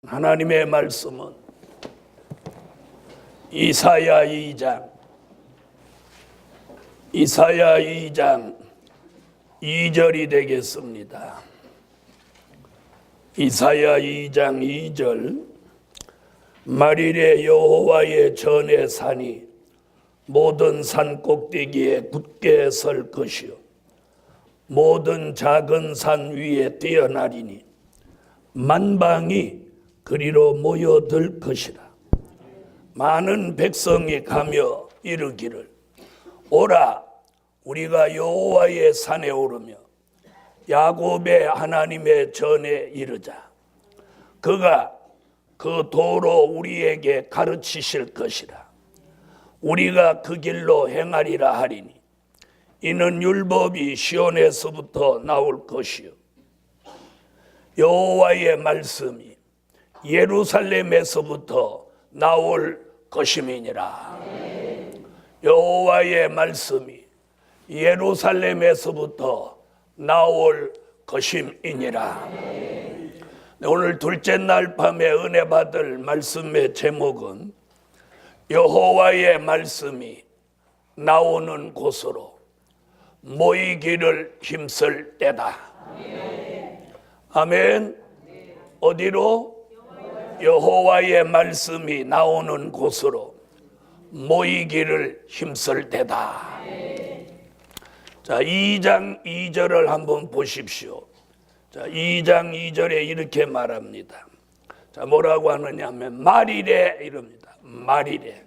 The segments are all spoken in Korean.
하나님의 말씀은 이사야 2장 2절이 되겠습니다. 이사야 2장 2절. 말일에 여호와의 전에 산이 모든 산 꼭대기에 굳게 설 것이요 모든 작은 산 위에 뛰어나리니 만방이 그리로 모여들 것이라. 많은 백성이 가며 이르기를 오라 우리가 여호와의 산에 오르며 야곱의 하나님의 전에 이르자. 그가 그 도로 우리에게 가르치실 것이라. 우리가 그 길로 행하리라 하리니 이는 율법이 시온에서부터 나올 것이요 여호와의 말씀이 예루살렘에서부터 나올 것임이니라. 여호와의 말씀이 예루살렘에서부터 나올 것임이니라. 오늘 둘째 날 밤에 은혜 받을 말씀의 제목은 여호와의 말씀이 나오는 곳으로 모이기를 힘쓸 때다. 아멘. 어디로? 여호와의 말씀이 나오는 곳으로 모이기를 힘쓸 때다. 자, 2장 2절을 한번 보십시오. 자, 2장 2절에 이렇게 말합니다. 자, 뭐라고 하느냐 하면 말이래 이럽니다. 말이래.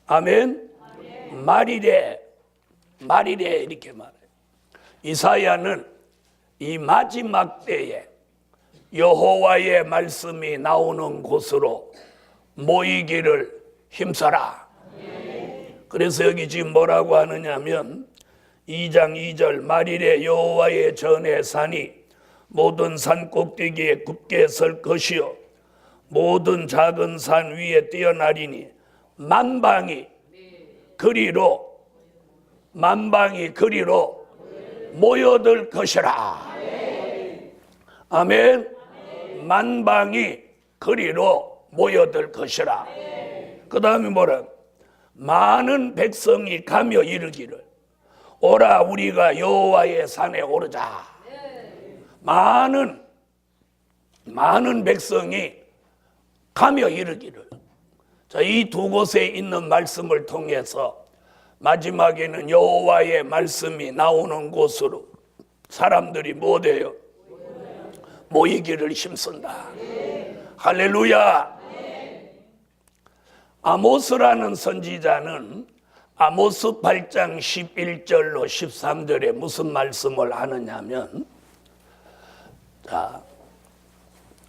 아멘. 말이래 이렇게 말해요. 이사야는 이 마지막 때에 여호와의 말씀이 나오는 곳으로 모이기를 힘써라. 그래서 여기 지금 뭐라고 하느냐면 2장 2절 말일에 여호와의 전에 산이 모든 산 꼭대기에 굳게 설 것이요 모든 작은 산 위에 뛰어나리니 만방이 그리로 모여들 것이라. 아멘. 만방이 그리로 모여들 것이라. 그 다음에 뭐라? 많은 백성이 가며 이르기를 오라 우리가 여호와의 산에 오르자. 많은 백성이 가며 이르기를. 자, 이 두 곳에 있는 말씀을 통해서 마지막에는 여호와의 말씀이 나오는 곳으로 사람들이 못해요. 모이기를 힘쓴다. 할렐루야. 아모스라는 선지자는 아모스 8장 11절로 13절에 무슨 말씀을 하느냐면 자,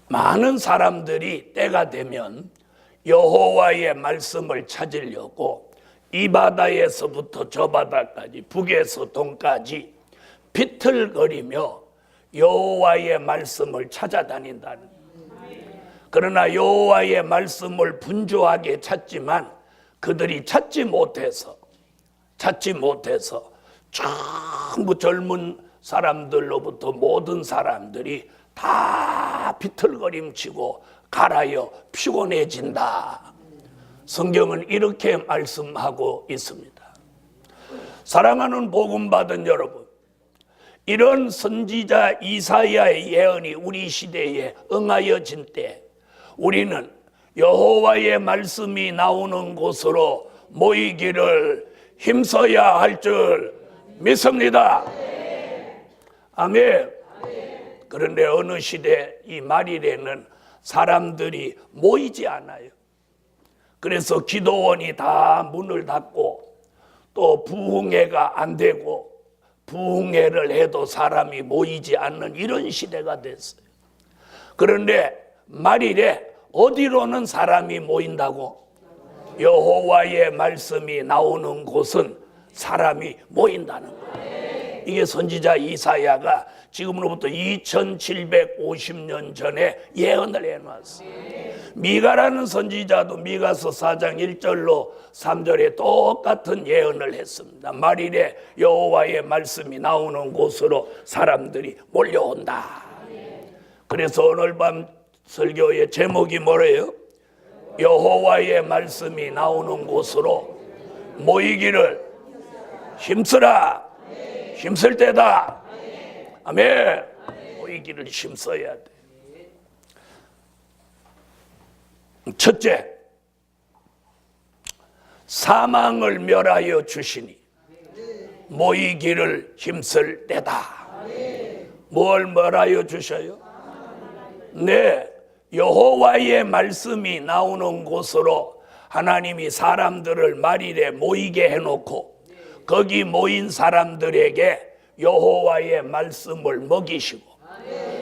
많은 사람들이 때가 되면 여호와의 말씀을 찾으려고 이 바다에서부터 저 바다까지 북에서 동까지 비틀거리며 여호와의 말씀을 찾아다닌다는. 그러나 여호와의 말씀을 분주하게 찾지만 그들이 찾지 못해서 전부 젊은 사람들로부터 모든 사람들이 다 비틀거림치고 가라여 피곤해진다. 성경은 이렇게 말씀하고 있습니다. 사랑하는 복음 받은 여러분, 이런 선지자 이사야의 예언이 우리 시대에 응하여진 때 우리는 여호와의 말씀이 나오는 곳으로 모이기를 힘써야 할 줄 믿습니다. 아멘. 그런데 어느 시대 이 말일에는 사람들이 모이지 않아요. 그래서 기도원이 다 문을 닫고 또 부흥회가 안 되고 부흥회를 해도 사람이 모이지 않는 이런 시대가 됐어요. 그런데 말일에 어디로는 사람이 모인다고? 여호와의 말씀이 나오는 곳은 사람이 모인다는 거예요. 이게 선지자 이사야가 지금으로부터 2750년 전에 예언을 해놨어요. 미가라는 선지자도 미가서 4장 1절로 3절에 똑같은 예언을 했습니다. 말일에 여호와의 말씀이 나오는 곳으로 사람들이 몰려온다. 그래서 오늘 밤 설교의 제목이 뭐래요? 여호와의 말씀이 나오는 곳으로 모이기를 힘쓰라. 힘쓸 때다. 아멘. 모이기를 힘써야 돼. 첫째, 사망을 멸하여 주시니 모이기를 힘쓸 때다. 뭘 멸하여 주셔요? 네, 여호와의 말씀이 나오는 곳으로 하나님이 사람들을 말일에 모이게 해놓고 거기 모인 사람들에게 여호와의 말씀을 먹이시고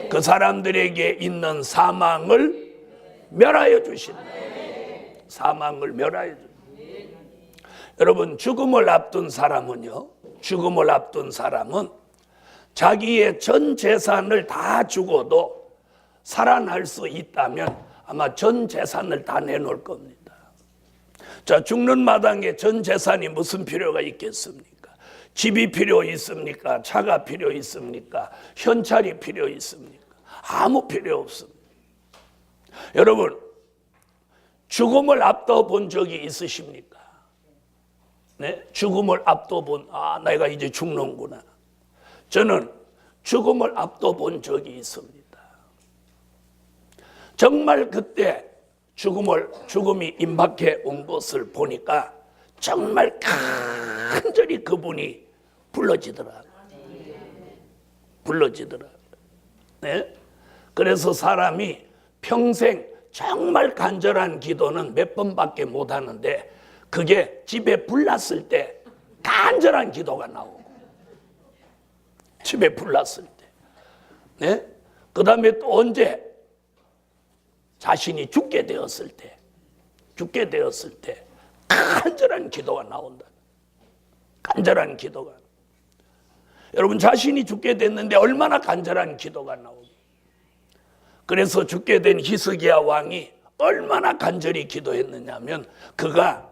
그 사람들에게 있는 사망을 멸하여 주신다. 사망을 멸하여 주신다. 여러분, 죽음을 앞둔 사람은요, 죽음을 앞둔 사람은 자기의 전 재산을 다 주고도 살아날 수 있다면 아마 전 재산을 다 내놓을 겁니다. 자, 죽는 마당에 전 재산이 무슨 필요가 있겠습니까? 집이 필요 있습니까? 차가 필요 있습니까? 현찰이 필요 있습니까? 아무 필요 없습니다. 여러분, 죽음을 앞둬 본 적이 있으십니까? 네? 죽음을 앞둬 본, 내가 이제 죽는구나. 저는 죽음을 앞둬 본 적이 있습니다. 정말 그때 죽음이 임박해 온 것을 보니까 정말 간절히 그분이 불러지더라. 네? 그래서 사람이 평생 정말 간절한 기도는 몇 번밖에 못 하는데 그게 집에 불 났을 때 간절한 기도가 나오고 집에 불 났을 때 네? 그 다음에 또 언제? 자신이 죽게 되었을 때 간절한 기도가 나온다. 간절한 기도가. 여러분, 자신이 죽게 됐는데 얼마나 간절한 기도가 나오고. 그래서 죽게 된 히스기야 왕이 얼마나 간절히 기도했느냐면 그가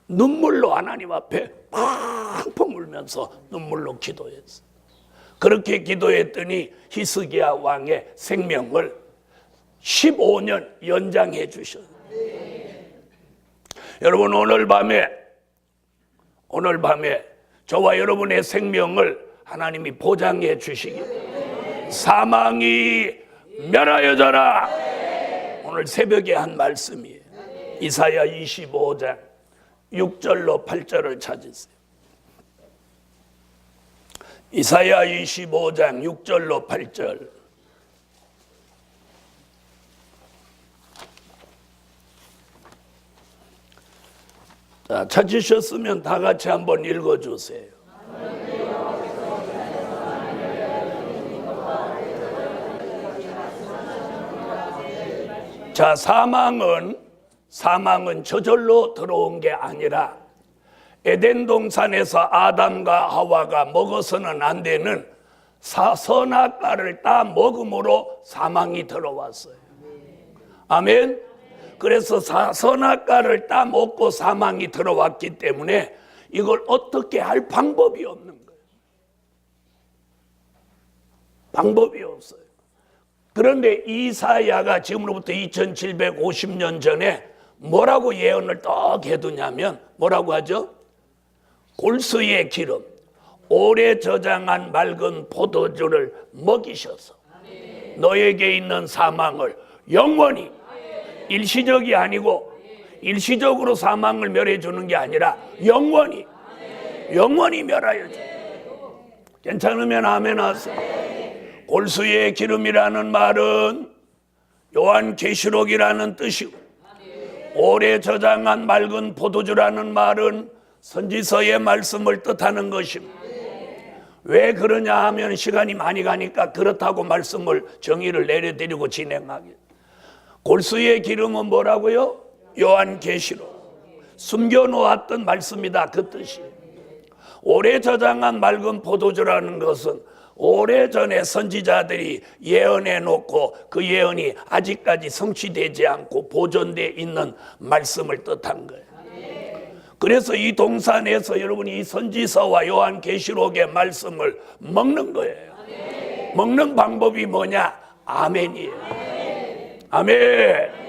눈물로 하나님 앞에 펑펑 울면서 눈물로 기도했어. 그렇게 기도했더니 히스기야 왕의 생명을 15년 연장해 주셨어요. 여러분, 오늘 밤에 저와 여러분의 생명을 하나님이 보장해 주시기, 사망이 멸하여져라. 오늘 새벽에 한 말씀이에요. 이사야 25장 6절로 8절을 찾으세요. 이사야 25장 6절로 8절. 자, 찾으셨으면 다 같이 한번 읽어주세요. 자, 사망은 저절로 들어온 게 아니라 에덴 동산에서 아담과 하와가 먹어서는 안 되는 선악과를 따 먹음으로 사망이 들어왔어요. 아멘. 그래서 선악과를 따 먹고 사망이 들어왔기 때문에 이걸 어떻게 할 방법이 없는 거예요. 방법이 없어요. 그런데 이사야가 지금으로부터 2750년 전에 뭐라고 예언을 떡 해두냐면 뭐라고 하죠? 골수의 기름, 오래 저장한 맑은 포도주를 먹이셔서 너에게 있는 사망을 영원히, 일시적이 아니고 일시적으로 사망을 멸해 주는 게 아니라 영원히 멸하여 줘. 괜찮으면 아멘 하세요. 골수의 기름이라는 말은 요한계시록이라는 뜻이고, 오래 저장한 맑은 포도주라는 말은 선지서의 말씀을 뜻하는 것입니다. 왜 그러냐 하면 시간이 많이 가니까 그렇다고 말씀을 정의를 내려드리고 진행하게. 골수의 기름은 뭐라고요? 요한계시록. 숨겨놓았던 말씀이다, 그 뜻이. 오래 저장한 맑은 포도주라는 것은 오래전에 선지자들이 예언해 놓고 그 예언이 아직까지 성취되지 않고 보존되어 있는 말씀을 뜻한 거예요. 그래서 이 동산에서 여러분이 이 선지서와 요한계시록의 말씀을 먹는 거예요. 먹는 방법이 뭐냐? 아멘이에요. 아멘.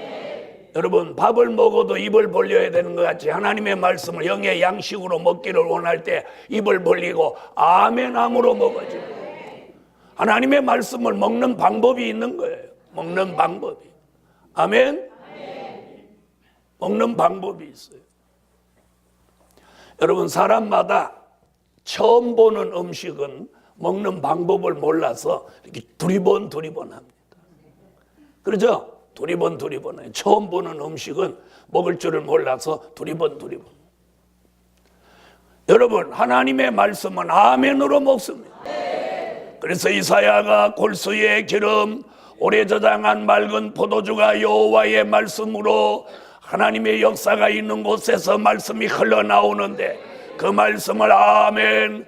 여러분, 밥을 먹어도 입을 벌려야 되는 것 같이 하나님의 말씀을 영의 양식으로 먹기를 원할 때 입을 벌리고 아멘함으로 먹어야지. 하나님의 말씀을 먹는 방법이 있는 거예요. 먹는 방법이. 아멘. 먹는 방법이 있어요. 여러분, 사람마다 처음 보는 음식은 먹는 방법을 몰라서 이렇게 두리번 합니다. 그렇죠? 두리번 해요. 처음 보는 음식은 먹을 줄을 몰라서 두리번. 여러분, 하나님의 말씀은 아멘으로 먹습니다. 그래서 이사야가 골수의 기름, 오래 저장한 맑은 포도주가 여호와의 말씀으로 하나님의 역사가 있는 곳에서 말씀이 흘러나오는데 그 말씀을 아멘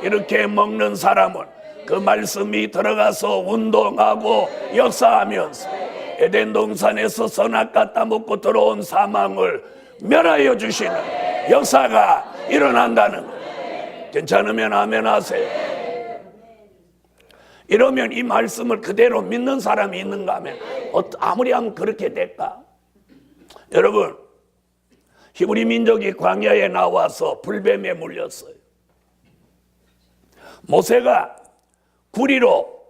이렇게 먹는 사람은 그 말씀이 들어가서 운동하고 역사하면서 에덴 동산에서 선악 따먹고 들어온 사망을 멸하여 주시는 역사가 일어난다는 거예요. 괜찮으면 아멘 하세요. 이러면 이 말씀을 그대로 믿는 사람이 있는가 하면 아무리 하면 그렇게 될까? 여러분, 히브리 민족이 광야에 나와서 불뱀에 물렸어요. 모세가 구리로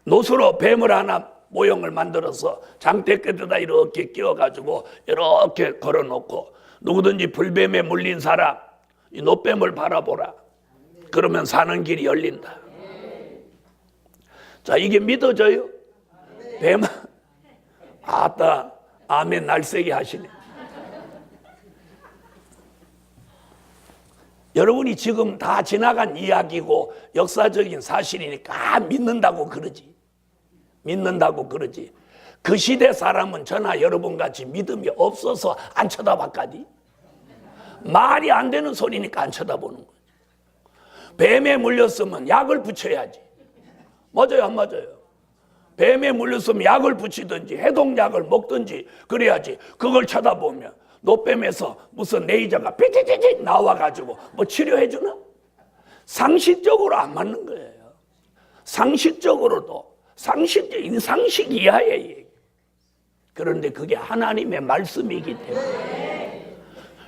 노수로 뱀을 하나 모형을 만들어서 장대 끝에다 이렇게 끼워가지고 이렇게 걸어놓고 누구든지 불뱀에 물린 사람 이 노뱀을 바라보라. 그러면 사는 길이 열린다. 자, 이게 믿어져요? 뱀, 아따, 아멘 날쌔게 하시네. 여러분이 지금 다 지나간 이야기고 역사적인 사실이니까 믿는다고 그러지. 그 시대 사람은 저나 여러분같이 믿음이 없어서 안 쳐다봤까지. 말이 안 되는 소리니까 안 쳐다보는 거지. 뱀에 물렸으면 약을 붙여야지. 맞아요, 안 맞아요? 뱀에 물렸으면 약을 붙이든지 해독약을 먹든지 그래야지. 그걸 쳐다보면 노뱀에서 무슨 레이저가 삐찌찌찌 나와가지고 뭐 치료해주나? 상식적으로 안 맞는 거예요. 상식적으로도 상식 이하의 얘기. 그런데 그게 하나님의 말씀이기 때문에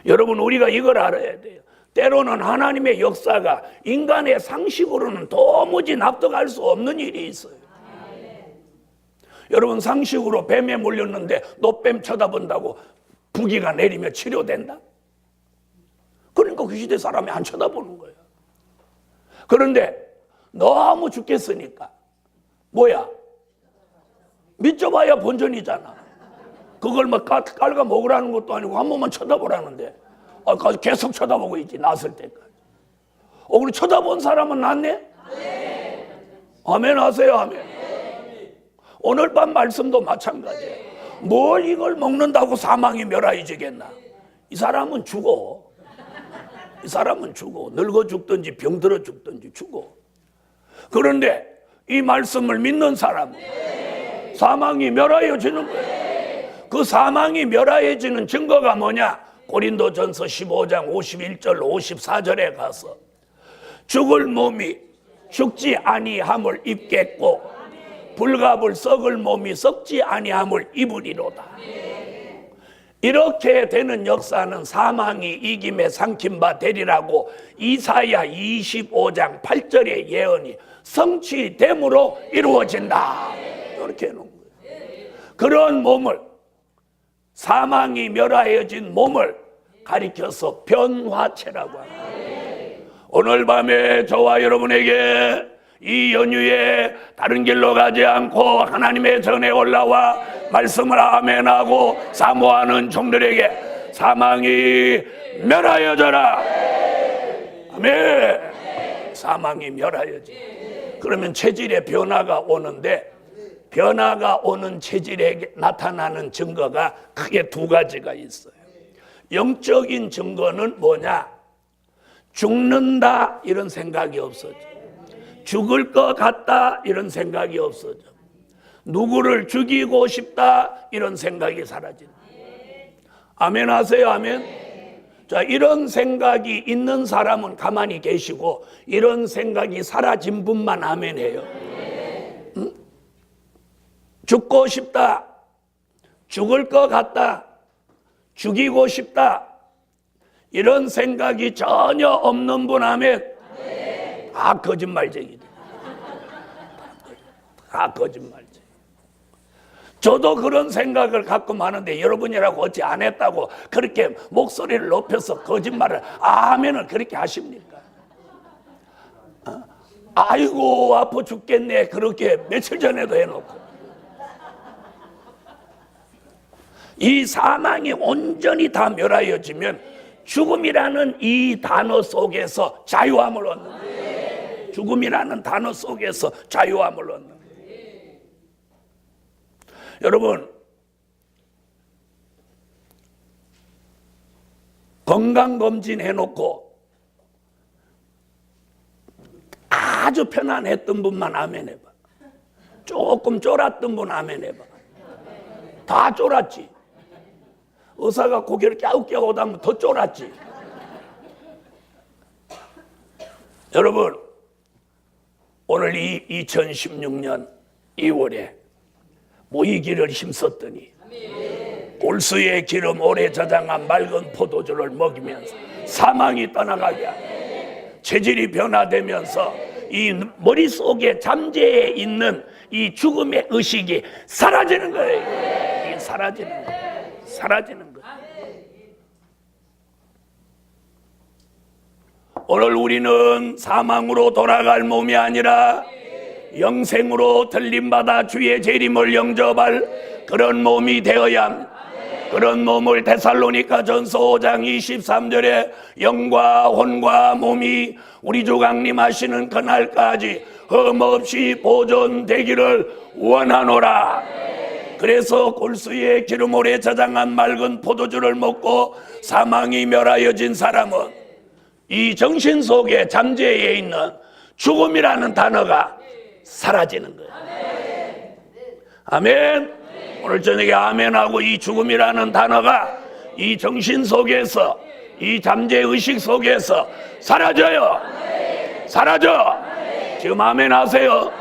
여러분, 우리가 이걸 알아야 돼요. 때로는 하나님의 역사가 인간의 상식으로는 도무지 납득할 수 없는 일이 있어요. 여러분, 상식으로 뱀에 물렸는데 노뱀 쳐다본다고 부기가 내리면 치료된다? 그러니까 그 시대 사람이 안 쳐다보는 거예요. 그런데 너무 죽겠으니까 뭐야? 믿져봐야 본전이잖아. 그걸 막 깔아 먹으라는 것도 아니고 한 번만 쳐다보라는데 계속 쳐다보고 있지, 낳았을 때까지. 우리 쳐다본 사람은 낫네? 아멘 하세요, 아멘. 오늘 밤 말씀도 마찬가지예요. 뭘 이걸 먹는다고 사망이 멸하여지겠나? 이 사람은 죽어. 늙어 죽든지 병들어 죽든지 죽어. 그런데 이 말씀을 믿는 사람은 사망이 멸하여지는 거예요. 그 사망이 멸하여지는 증거가 뭐냐? 고린도전서 15장 51절 54절에 가서 죽을 몸이 죽지 아니함을 입겠고 불갑을 썩을 몸이 썩지 아니함을 입으리로다. 이렇게 되는 역사는 사망이 이김에 삼킨 바 되리라고 이사야 25장 8절의 예언이 성취됨으로 이루어진다. 이렇게 해놓은 거예요. 그런 몸을, 사망이 멸하여진 몸을 가리켜서 변화체라고 합니다. 오늘 밤에 저와 여러분에게 이 연휴에 다른 길로 가지 않고 하나님의 전에 올라와 말씀을 아멘하고 사모하는 종들에게 사망이 멸하여져라. 아멘. 사망이 멸하여지. 그러면 체질의 변화가 오는데, 변화가 오는 체질에 나타나는 증거가 크게 두 가지가 있어요. 영적인 증거는 뭐냐? 죽는다 이런 생각이 없어져. 죽을 것 같다 이런 생각이 없어져. 누구를 죽이고 싶다 이런 생각이 사라진다. 아멘 하세요, 아멘. 자, 이런 생각이 있는 사람은 가만히 계시고 이런 생각이 사라진 분만 아멘 해요. 응? 죽고 싶다, 죽을 것 같다, 죽이고 싶다, 이런 생각이 전혀 없는 분 하면 다 거짓말쟁이다. 다 거짓말쟁이. 저도 그런 생각을 가끔 하는데 여러분이라고 어찌 안 했다고 그렇게 목소리를 높여서 거짓말을 아멘을 그렇게 하십니까? 아이고 아파 죽겠네 그렇게 며칠 전에도 해놓고 이 사망이 온전히 다 멸하여지면 죽음이라는 이 단어 속에서 자유함을 얻는 거예요. 죽음이라는 단어 속에서 자유함을 얻는 거예요. 여러분, 건강검진 해놓고 아주 편안했던 분만 아멘 해봐. 조금 쫄았던 분 아멘 해봐. 다 쫄았지. 의사가 고개를 갸웃갸웃 하면 더 쫄았지. 여러분, 오늘 이 2016년 2월에 모이기를 힘썼더니 골수의 기름 오래 저장한 맑은 포도주를 먹이면서 사망이 떠나가게 하고 체질이 변화되면서 이 머릿속에 잠재해 있는 이 죽음의 의식이 사라지는 거예요. 이게 사라지는 거예요. 사라지는 거예요. 오늘 우리는 사망으로 돌아갈 몸이 아니라 영생으로 들림받아 주의 재림을 영접할 그런 몸이 되어야 합니다. 그런 몸을 데살로니가 전서 5장 23절에 영과 혼과 몸이 우리 주 강림하시는 그날까지 흠없이 보존되기를 원하노라. 그래서 골수의 기름 오래 저장한 맑은 포도주를 먹고 사망이 멸하여진 사람은 이 정신 속에 잠재해 있는 죽음이라는 단어가 사라지는 거예요. 아멘. 오늘 저녁에 아멘하고 이 죽음이라는 단어가 이 정신 속에서 이 잠재의식 속에서 사라져요. 사라져. 지금 아멘 하세요.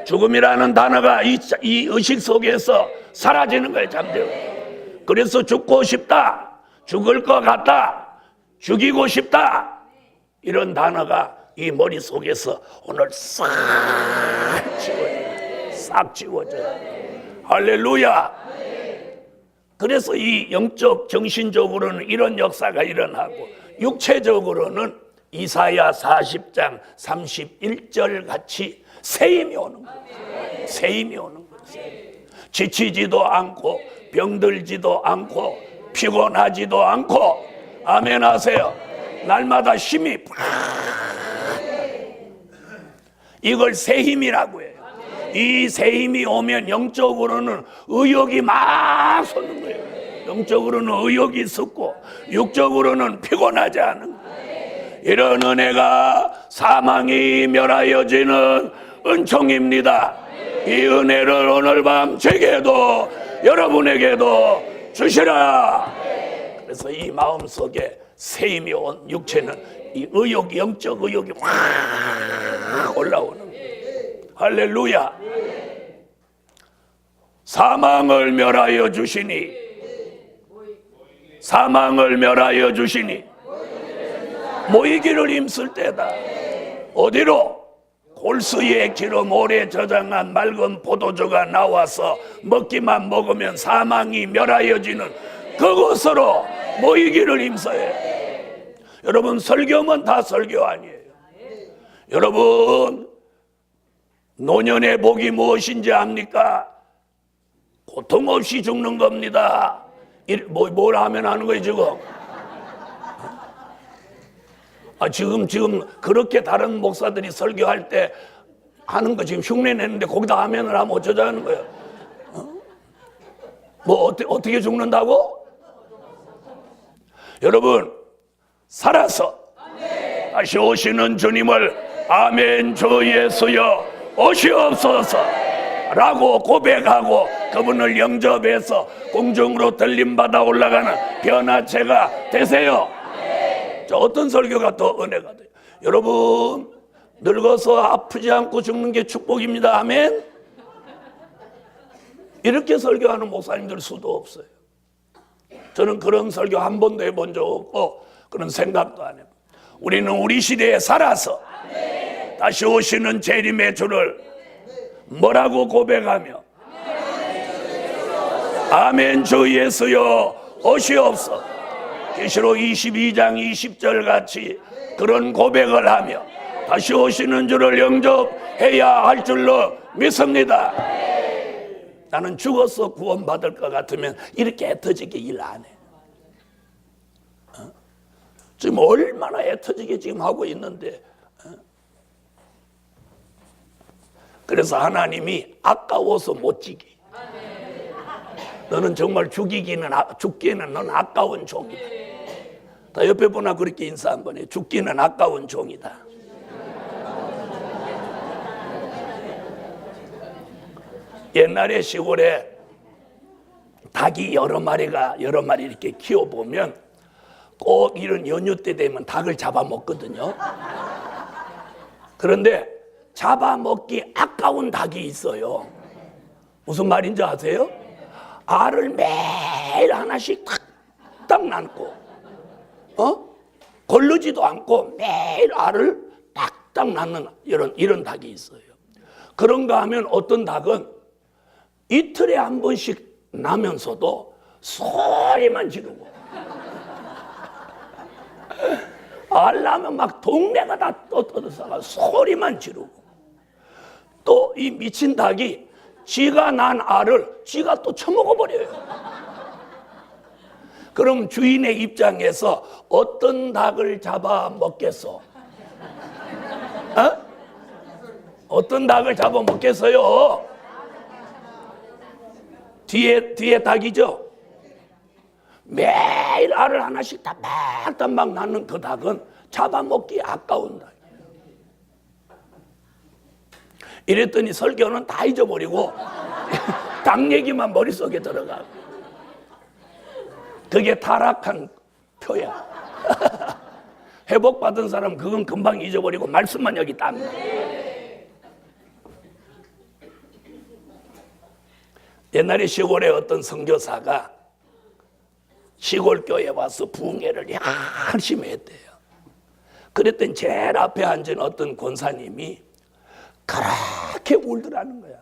죽음이라는 단어가 이 의식 속에서 사라지는 거예요. 잠재. 그래서 죽고 싶다, 죽을 것 같다, 죽이고 싶다, 이런 단어가 이 머릿속에서 오늘 싹 지워져요. 싹 지워져요. 할렐루야. 그래서 이 영적 정신적으로는 이런 역사가 일어나고 육체적으로는 이사야 40장 31절 같이 세임이 오는 거예요. 세임이 오는 거예요. 지치지도 않고 병들지도 않고 피곤하지도 않고 아멘 하세요. 날마다 힘이 이걸 새 힘이라고 해요. 이 새 힘이 오면 영적으로는 의욕이 막 솟는 거예요. 영적으로는 의욕이 솟고 육적으로는 피곤하지 않은 거예요. 이런 은혜가 사망이 멸하여지는 은총입니다. 이 은혜를 오늘 밤 제게도 여러분에게도 주시라. 그래서 이 마음속에 새 힘이 온 육체는 이 의욕, 영적 의욕이 확 올라오는 거예요. 할렐루야. 사망을 멸하여 주시니, 사망을 멸하여 주시니 모이기를 힘쓸 때다. 어디로? 골수의 기름 오래 저장한 맑은 포도주가 나와서 먹기만 먹으면 사망이 멸하여지는 그곳으로 모이기를 힘써야 해요. 여러분, 설교면 다 설교 아니에요. 여러분, 노년의 복이 무엇인지 압니까? 고통 없이 죽는 겁니다. 뭘 하면 하는 거예요 지금? 지금 그렇게 다른 목사들이 설교할 때 하는 거 지금 흉내 내는데 거기다 아멘을 하면 어쩌자는 거예요? 어떻게 죽는다고? 여러분, 살아서 다시 오시는 주님을 아멘 주 예수여 오시옵소서 라고 고백하고 그분을 영접해서 공중으로 들림받아 올라가는 변화체가 되세요. 자, 어떤 설교가 더 은혜가 돼요? 여러분, 늙어서 아프지 않고 죽는 게 축복입니다. 아멘. 이렇게 설교하는 목사님들 수도 없어요. 저는 그런 설교 한 번도 해본 적 없고 그런 생각도 안 해요. 우리는 우리 시대에 살아서 다시 오시는 재림의 주를 뭐라고 고백하며 아멘 주 예수여 오시옵소서. 계시록 22장 20절 같이 그런 고백을 하며 다시 오시는 주를 영접해야 할 줄로 믿습니다. 나는 죽어서 구원받을 것 같으면 이렇게 애터지게 일 안 해. 지금 얼마나 애터지게 지금 하고 있는데. 그래서 하나님이 아까워서 못 지게. 너는 정말 죽기는 넌 아까운 종이다. 다 옆에 보나 그렇게 인사 한번 해. 죽기는 아까운 종이다. 옛날에 시골에 닭이 여러 마리 이렇게 키워보면 꼭 이런 연휴 때 되면 닭을 잡아먹거든요. 그런데 잡아먹기 아까운 닭이 있어요. 무슨 말인지 아세요? 알을 매일 하나씩 딱 낳고 걸르지도 않고 매일 알을 딱딱 낳는 이런 닭이 있어요. 그런가 하면 어떤 닭은 이틀에 한 번씩 나면서도 소리만 지르고 알 나면 막 동네가 다 떠들어서 소리만 지르고 또 이 미친 닭이 지가 난 알을 지가 또 처먹어버려요. 그럼 주인의 입장에서 어떤 닭을 잡아먹겠어? 어떤 닭을 잡아먹겠어요? 뒤에 닭이죠. 매일 알을 하나씩 막 낳는 그 닭은 잡아먹기 아까운 닭. 이랬더니 설교는 다 잊어버리고 닭 얘기만 머릿속에 들어가. 그게 타락한 표야. 회복받은 사람 그건 금방 잊어버리고 말씀만 여기 딱. 옛날에 시골에 어떤 선교사가 시골 교회에 와서 부흥회를 열심히 했대요. 그랬더니 제일 앞에 앉은 어떤 권사님이 그렇게 울더라는 거야.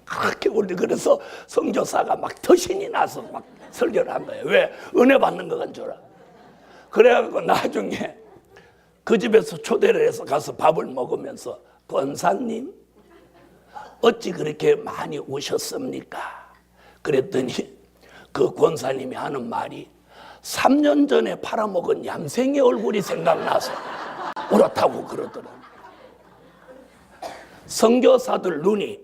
그렇게 울더. 그래서 선교사가 막 더 신이 나서 막 설교를 한 거예요. 왜? 은혜 받는 거간 줄 알아. 그래가지고 나중에 그 집에서 초대를 해서 가서 밥을 먹으면서 권사님 어찌 그렇게 많이 우셨습니까? 그랬더니 그 권사님이 하는 말이 3년 전에 팔아먹은 얌생의 얼굴이 생각나서 울었다고 그러더라고요. 선교사들 눈이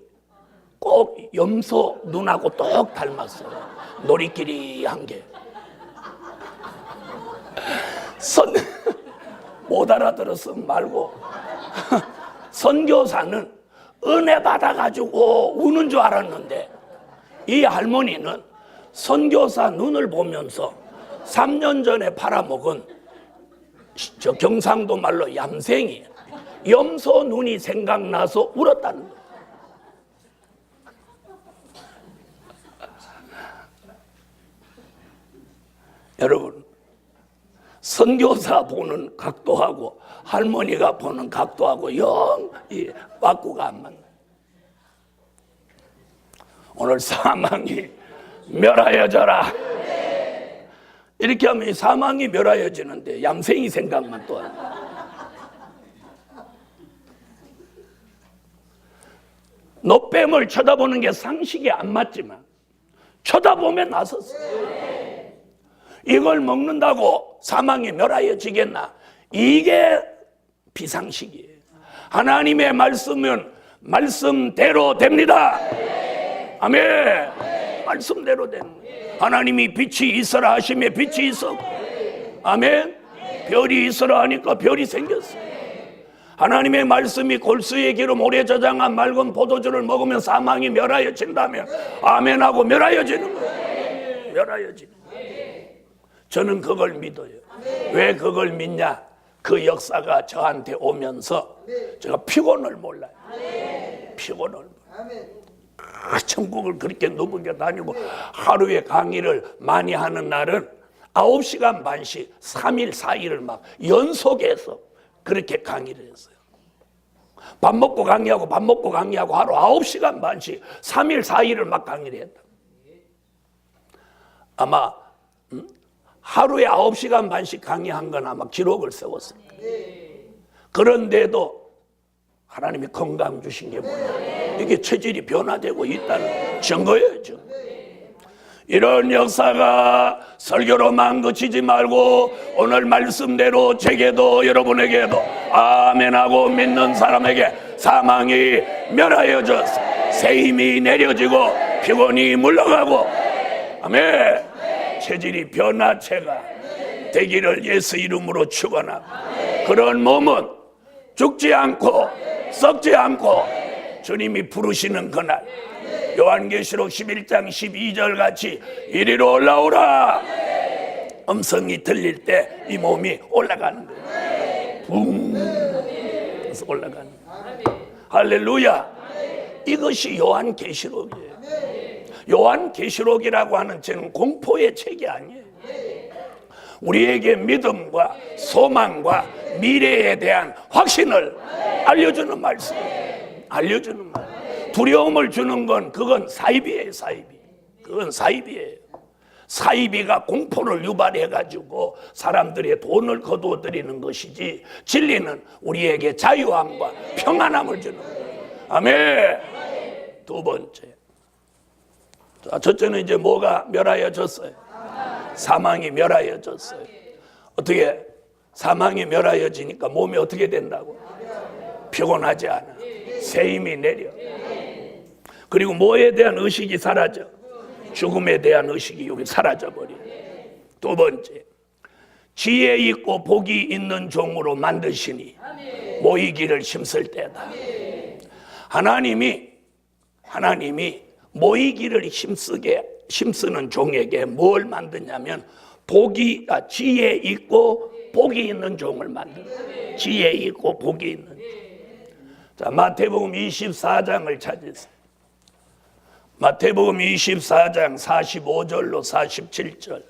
꼭 염소 눈하고 똑 닮았어요. 노리끼리한 게. 못 알아들었으면 말고 선교사는 은혜 받아가지고 우는 줄 알았는데 이 할머니는 선교사 눈을 보면서 3년 전에 팔아먹은 저 경상도 말로 얌생이 염소 눈이 생각나서 울었다는 거예요. 여러분, 선교사 보는 각도하고 할머니가 보는 각도하고 영 이 와꾸가 안 맞네. 오늘 사망이 멸하여져라. 이렇게 하면 이 사망이 멸하여지는데 얌생이 생각만 또 하네. 노뱀을 쳐다보는 게 상식이 안 맞지만 쳐다보면 나섰어. 이걸 먹는다고 사망이 멸하여지겠나? 이게 비상식이에요. 하나님의 말씀은 말씀대로 됩니다. 아멘. 말씀대로 되는 거예요. 하나님이 빛이 있어라 하시며 빛이 있었고, 아멘. 별이 있어라 하니까 별이 생겼어요. 하나님의 말씀이 골수의 기름 오래 저장한 맑은 포도주를 먹으면 사망이 멸하여진다면 아멘하고 멸하여지는 거예요. 멸하여지는 거예요. 저는 그걸 믿어요. 왜 그걸 믿냐? 그 역사가 저한테 오면서 제가 피곤을 몰라요. 피곤을 몰라요. 천국을 그렇게 누비게 다니고 하루에 강의를 많이 하는 날은 9시간 반씩 3일 4일을 막 연속해서 그렇게 강의를 했어요. 밥 먹고 강의하고 밥 먹고 강의하고 하루 9시간 반씩 3일 4일을 막 강의를 했다. 아마 하루에 9시간 반씩 강의한 건 아마 기록을 세웠을 거예요. 그런데도 하나님이 건강 주신 게 뭐냐? 이게 체질이 변화되고 있다는 증거예요. 증거. 이런 역사가 설교로만 그치지 말고 오늘 말씀대로 제게도 여러분에게도 아멘하고 믿는 사람에게 사망이 멸하여져서 새 힘이 내려지고 피곤이 물러가고 아멘. 체질이 변화체가 되기를 예수 이름으로 축원하고 그런 몸은 죽지 않고 썩지 않고 주님이 부르시는 그날 요한계시록 11장 12절 같이 이리로 올라오라 음성이 들릴 때 이 몸이 올라가는 거예요. 붕 그래서 올라가는 거예요. 할렐루야. 이것이 요한계시록이에요. 요한계시록이라고 하는 책은 공포의 책이 아니에요. 우리에게 믿음과 소망과 미래에 대한 확신을 알려주는 말씀. 알려주는 말. 두려움을 주는 건 그건 사이비예요. 사이비. 그건 사이비예요. 사이비가 공포를 유발해가지고 사람들의 돈을 거두어들이는 것이지 진리는 우리에게 자유함과 평안함을 주는 거예요. 아멘. 두 번째. 자, 첫째는 이제 뭐가 멸하여졌어요? 사망이 멸하여졌어요. 어떻게? 사망이 멸하여지니까 몸이 어떻게 된다고? 피곤하지 않아. 새 힘이 내려. 그리고 뭐에 대한 의식이 사라져? 죽음에 대한 의식이 여기 사라져버려. 두 번째, 지혜 있고 복이 있는 종으로 만드시니 모이기를 힘쓸 때다. 하나님이 모이기를 힘쓰는 종에게 뭘 만드냐면 지혜 있고 복이 있는 종을 만들어요. 지혜 있고 복이 있는. 자, 마태복음 24장을 찾으세요. 마태복음 24장 45절로 47절.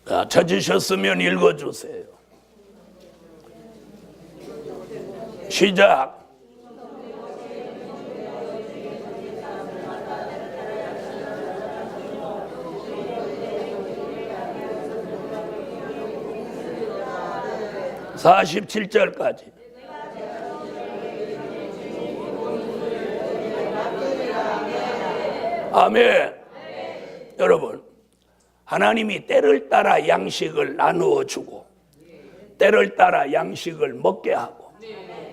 자, 찾으셨으면 읽어주세요. 시작. (47절까지) 아멘. 여러분, 하나님이 때를 따라 양식을 나누어 주고 때를 따라 양식을 먹게 하고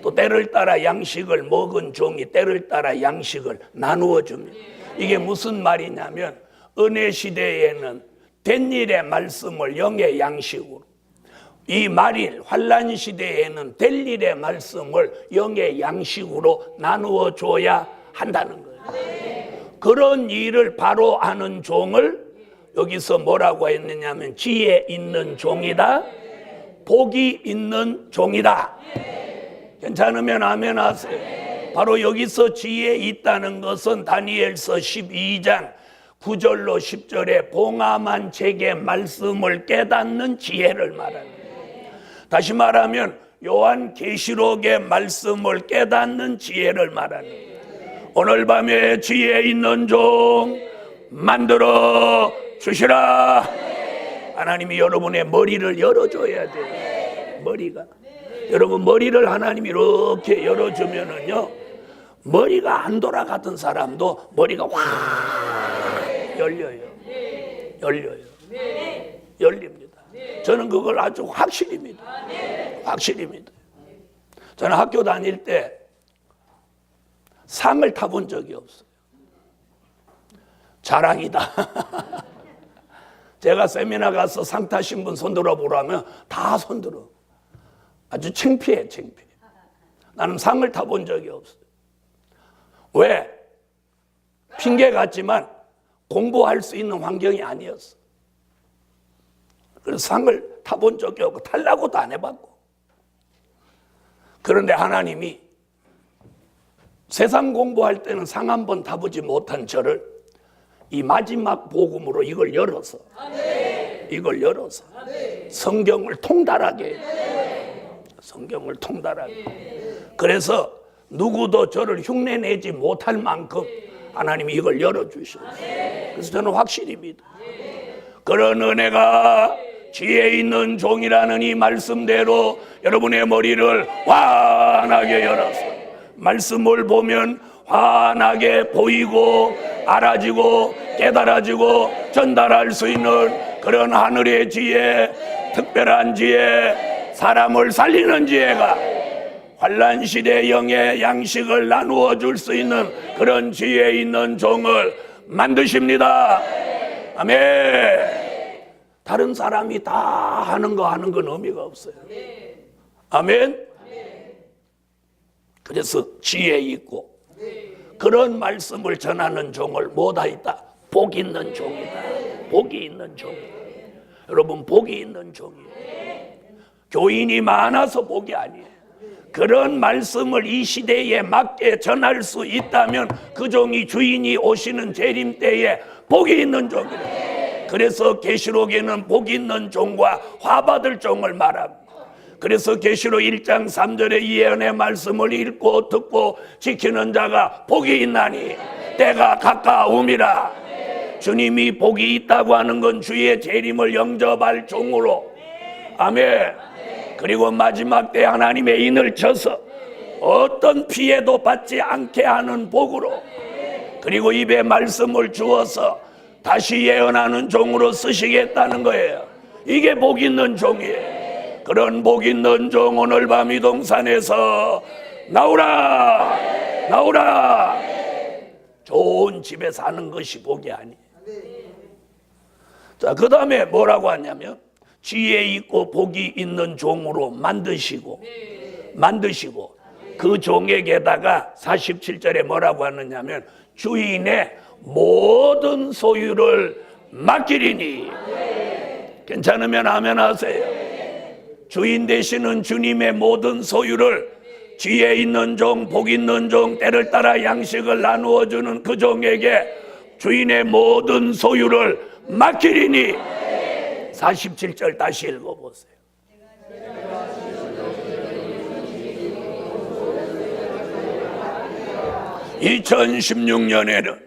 또 때를 따라 양식을 먹은 종이 때를 따라 양식을 나누어 줍니다. 이게 무슨 말이냐면 은혜 시대에는 된 일의 말씀을 영의 양식으로, 이 말일 환난 시대에는 될 일의 말씀을 영의 양식으로 나누어 줘야 한다는 거예요. 그런 일을 바로 아는 종을 여기서 뭐라고 했느냐면 지혜 있는 종이다, 복이 있는 종이다. 괜찮으면 아멘 하세요. 바로 여기서 지혜 있다는 것은 다니엘서 12장 9절로 10절에 봉함한 책의 말씀을 깨닫는 지혜를 말합니다. 다시 말하면 요한계시록의 말씀을 깨닫는 지혜를 말하는 거예요. 오늘 밤에 지혜 있는 종 만들어 주시라. 하나님이 여러분의 머리를 열어줘야 돼요. 머리가. 여러분 머리를 하나님이 이렇게 열어주면은요, 머리가 안 돌아가던 사람도 머리가 확 열려요. 열립니다. 저는 그걸 아주 확실히 믿어요. 확실히 믿어요. 저는 학교 다닐 때 상을 타본 적이 없어요. 자랑이다. 제가 세미나 가서 상 타신 분 손들어 보라면 다 손들어. 아주 창피해. 나는 상을 타본 적이 없어요. 왜? 핑계 같지만 공부할 수 있는 환경이 아니었어. 그래서 상을 타본 적이 없고 탈락도 안 해봤고. 그런데 하나님이 세상 공부할 때는 상 한 번 타보지 못한 저를 이 마지막 복음으로 이걸 열어서 성경을 통달하게 성경을 통달하게 그래서 누구도 저를 흉내내지 못할 만큼 하나님이 이걸 열어주셨어요. 그래서 저는 확실히 믿어요. 그런 은혜가 지혜 있는 종이라는 이 말씀대로 여러분의 머리를 환하게 열어서 말씀을 보면 환하게 보이고 알아지고 깨달아지고 전달할 수 있는 그런 하늘의 지혜, 특별한 지혜, 사람을 살리는 지혜가 환난 시대 영의 양식을 나누어 줄 수 있는 그런 지혜 있는 종을 만드십니다. 아멘. 다른 사람이 다 하는 건 의미가 없어요. 아멘. 그래서 지혜 있고 그런 말씀을 전하는 종을 뭐다 있다? 복 있는 종이다. 복이 있는 종이다. 여러분 복이 있는 종이에요. 교인이 많아서 복이 아니에요. 그런 말씀을 이 시대에 맞게 전할 수 있다면 그 종이 주인이 오시는 재림 때에 복이 있는 종이에요. 그래서 계시록에는 복 있는 종과 화받을 종을 말합니다. 그래서 계시록 1장 3절의 예언의 말씀을 읽고 듣고 지키는 자가 복이 있나니 때가 가까움이라. 주님이 복이 있다고 하는 건 주의 재림을 영접할 종으로. 아멘. 그리고 마지막 때 하나님의 인을 쳐서 어떤 피해도 받지 않게 하는 복으로, 그리고 입에 말씀을 주어서 다시 예언하는 종으로 쓰시겠다는 거예요. 이게 복 있는 종이에요. 그런 복 있는 종 오늘 밤 이동산에서 나오라, 나오라. 좋은 집에 사는 것이 복이 아니에요. 자, 그 다음에 뭐라고 하냐면 지혜 있고 복이 있는 종으로 만드시고 그 종에게다가 47절에 뭐라고 하느냐면 주인의 모든 소유를 맡기리니. 괜찮으면 아멘 하세요. 주인 되시는 주님의 모든 소유를 지혜 있는 종, 복 있는 종, 때를 따라 양식을 나누어 주는 그 종에게 주인의 모든 소유를 맡기리니. 47절 다시 읽어보세요. (2016년에는)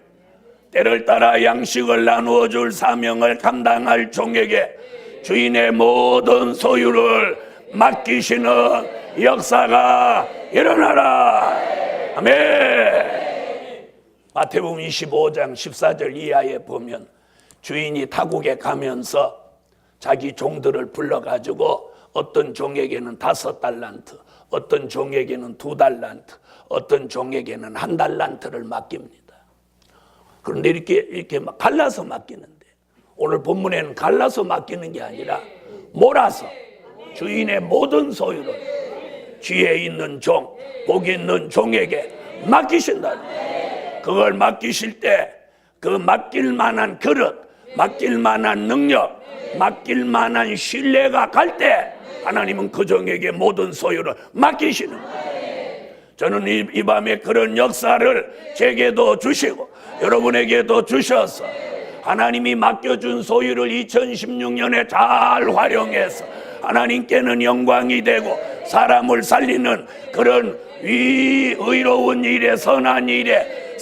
때를 따라 양식을 나누어 줄 사명을 감당할 종에게 주인의 모든 소유를 맡기시는 역사가 일어나라. 아멘. 마태복음 25장 14절 이하에 보면 주인이 타국에 가면서 자기 종들을 불러가지고 어떤 종에게는 5달란트, 어떤 종에게는 2달란트, 어떤 종에게는 1달란트를 맡깁니다. 그런데 이렇게 막 갈라서 맡기는데, 오늘 본문에는 갈라서 맡기는 게 아니라 몰아서 주인의 모든 소유를 지혜 있는 종, 복 있는 종에게 맡기신다는 거예요. 그걸 맡기실 때 그 맡길 만한 그릇, 맡길 만한 능력, 맡길 만한 신뢰가 갈 때 하나님은 그 종에게 모든 소유를 맡기시는 거예요. 저는 이 밤에 그런 역사를 제게도 주시고 여러분에게도 주셔서 하나님이 맡겨준 소유를 2016년에 잘 활용해서 하나님께는 영광이 되고 사람을 살리는 그런 의로운 일에, 선한 일에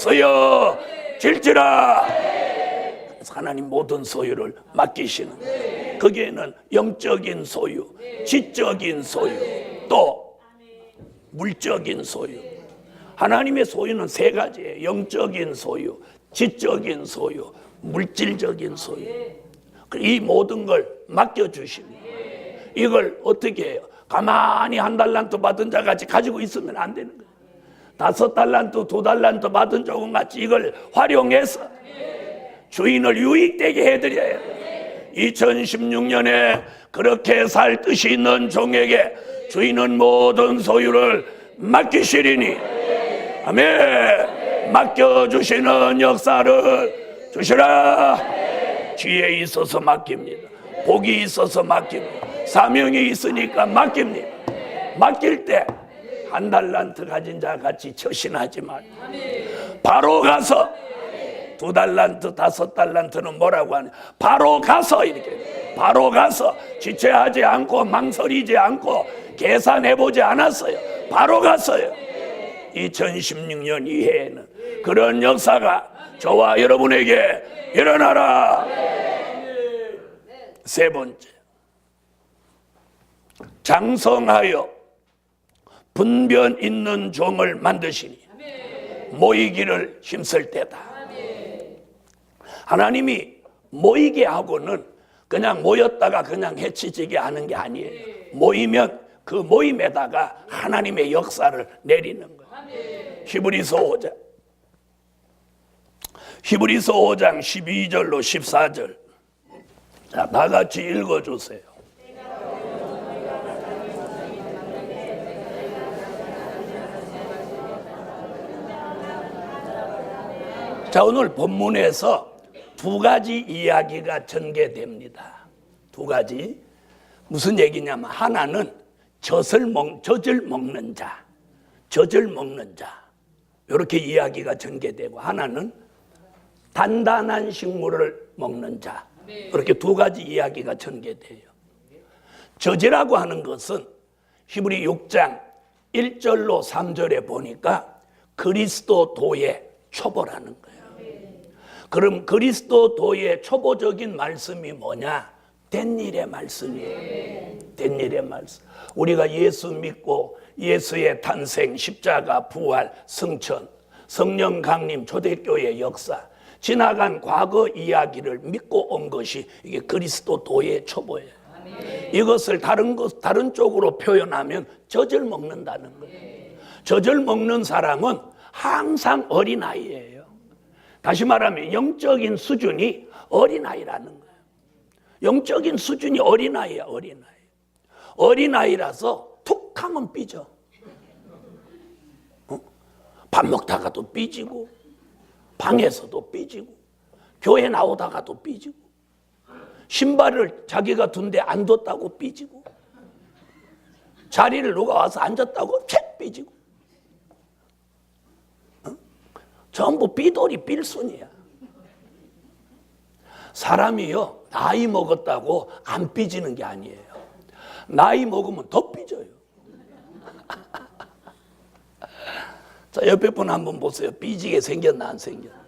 쓰여질지라. 하나님 모든 소유를 맡기시는 거예요. 거기에는 영적인 소유, 지적인 소유, 또 물적인 소유. 하나님의 소유는 3가지예요. 영적인 소유, 지적인 소유, 물질적인 소유. 이 모든 걸 맡겨주십니다. 이걸 어떻게 해요? 가만히 1달란트 받은 자같이 가지고 있으면 안 되는 거예요. 5달란트, 2달란트 받은 종같이 이걸 활용해서 주인을 유익되게 해드려야 돼요. 2016년에 그렇게 살 뜻이 있는 종에게 주인은 모든 소유를 맡기시리니. 아멘. 맡겨주시는 역사를 주시라. 지혜 있어서 맡깁니다. 복이 있어서 맡깁니다. 사명이 있으니까 맡깁니다. 맡길 때 한 달란트 가진 자 같이 처신하지 말. 바로 가서 2달란트, 5달란트는 뭐라고 하냐? 바로 가서 이렇게 바로 가서 지체하지 않고 망설이지 않고 계산해보지 않았어요. 바로 갔어요. 2016년 이해에는 그런 역사가 저와 여러분에게 일어나라. 세 번째, 장성하여 분변 있는 종을 만드시니 모이기를 힘쓸 때다. 하나님이 모이게 하고는 그냥 모였다가 그냥 해치지게 하는 게 아니에요. 모이면 그 모임에다가 하나님의 역사를 내리는 거예요. 히브리서 5장 12절로 14절. 자, 다 같이 읽어주세요. 자, 오늘 본문에서 2가지 이야기가 전개됩니다. 2가지. 무슨 얘기냐면 하나는 젖을 먹는 자, 이렇게 이야기가 전개되고, 하나는 단단한 식물을 먹는 자, 이렇게 2가지 이야기가 전개돼요. 젖이라고 하는 것은 히브리 6장 1절로 3절에 보니까 그리스도도의 초보라는 거예요. 그럼 그리스도도의 초보적인 말씀이 뭐냐? 된 일의 말씀이에요. 된 일의 말씀. 우리가 예수 믿고 예수의 탄생, 십자가, 부활, 승천, 성령 강림, 초대교회 역사, 지나간 과거 이야기를 믿고 온 것이 이게 그리스도도의 초보예요. 이것을 다른 쪽으로 표현하면 젖을 먹는다는 거예요. 젖을 먹는 사람은 항상 어린아이예요. 다시 말하면 영적인 수준이 어린아이라는 거예요. 영적인 수준이 어린아이야, 어린아이. 어린아이라서 툭 하면 삐져. 밥 먹다가도 삐지고, 방에서도 삐지고, 교회 나오다가도 삐지고, 신발을 자기가 둔 데 안 뒀다고 삐지고, 자리를 누가 와서 앉았다고 책 삐지고, 전부 삐돌이 삘순이야. 사람이요, 나이 먹었다고 안 삐지는 게 아니에요. 나이 먹으면 더 삐져요. 자, 옆에 분 한번 보세요. 삐지게 생겼나 안 생겼나?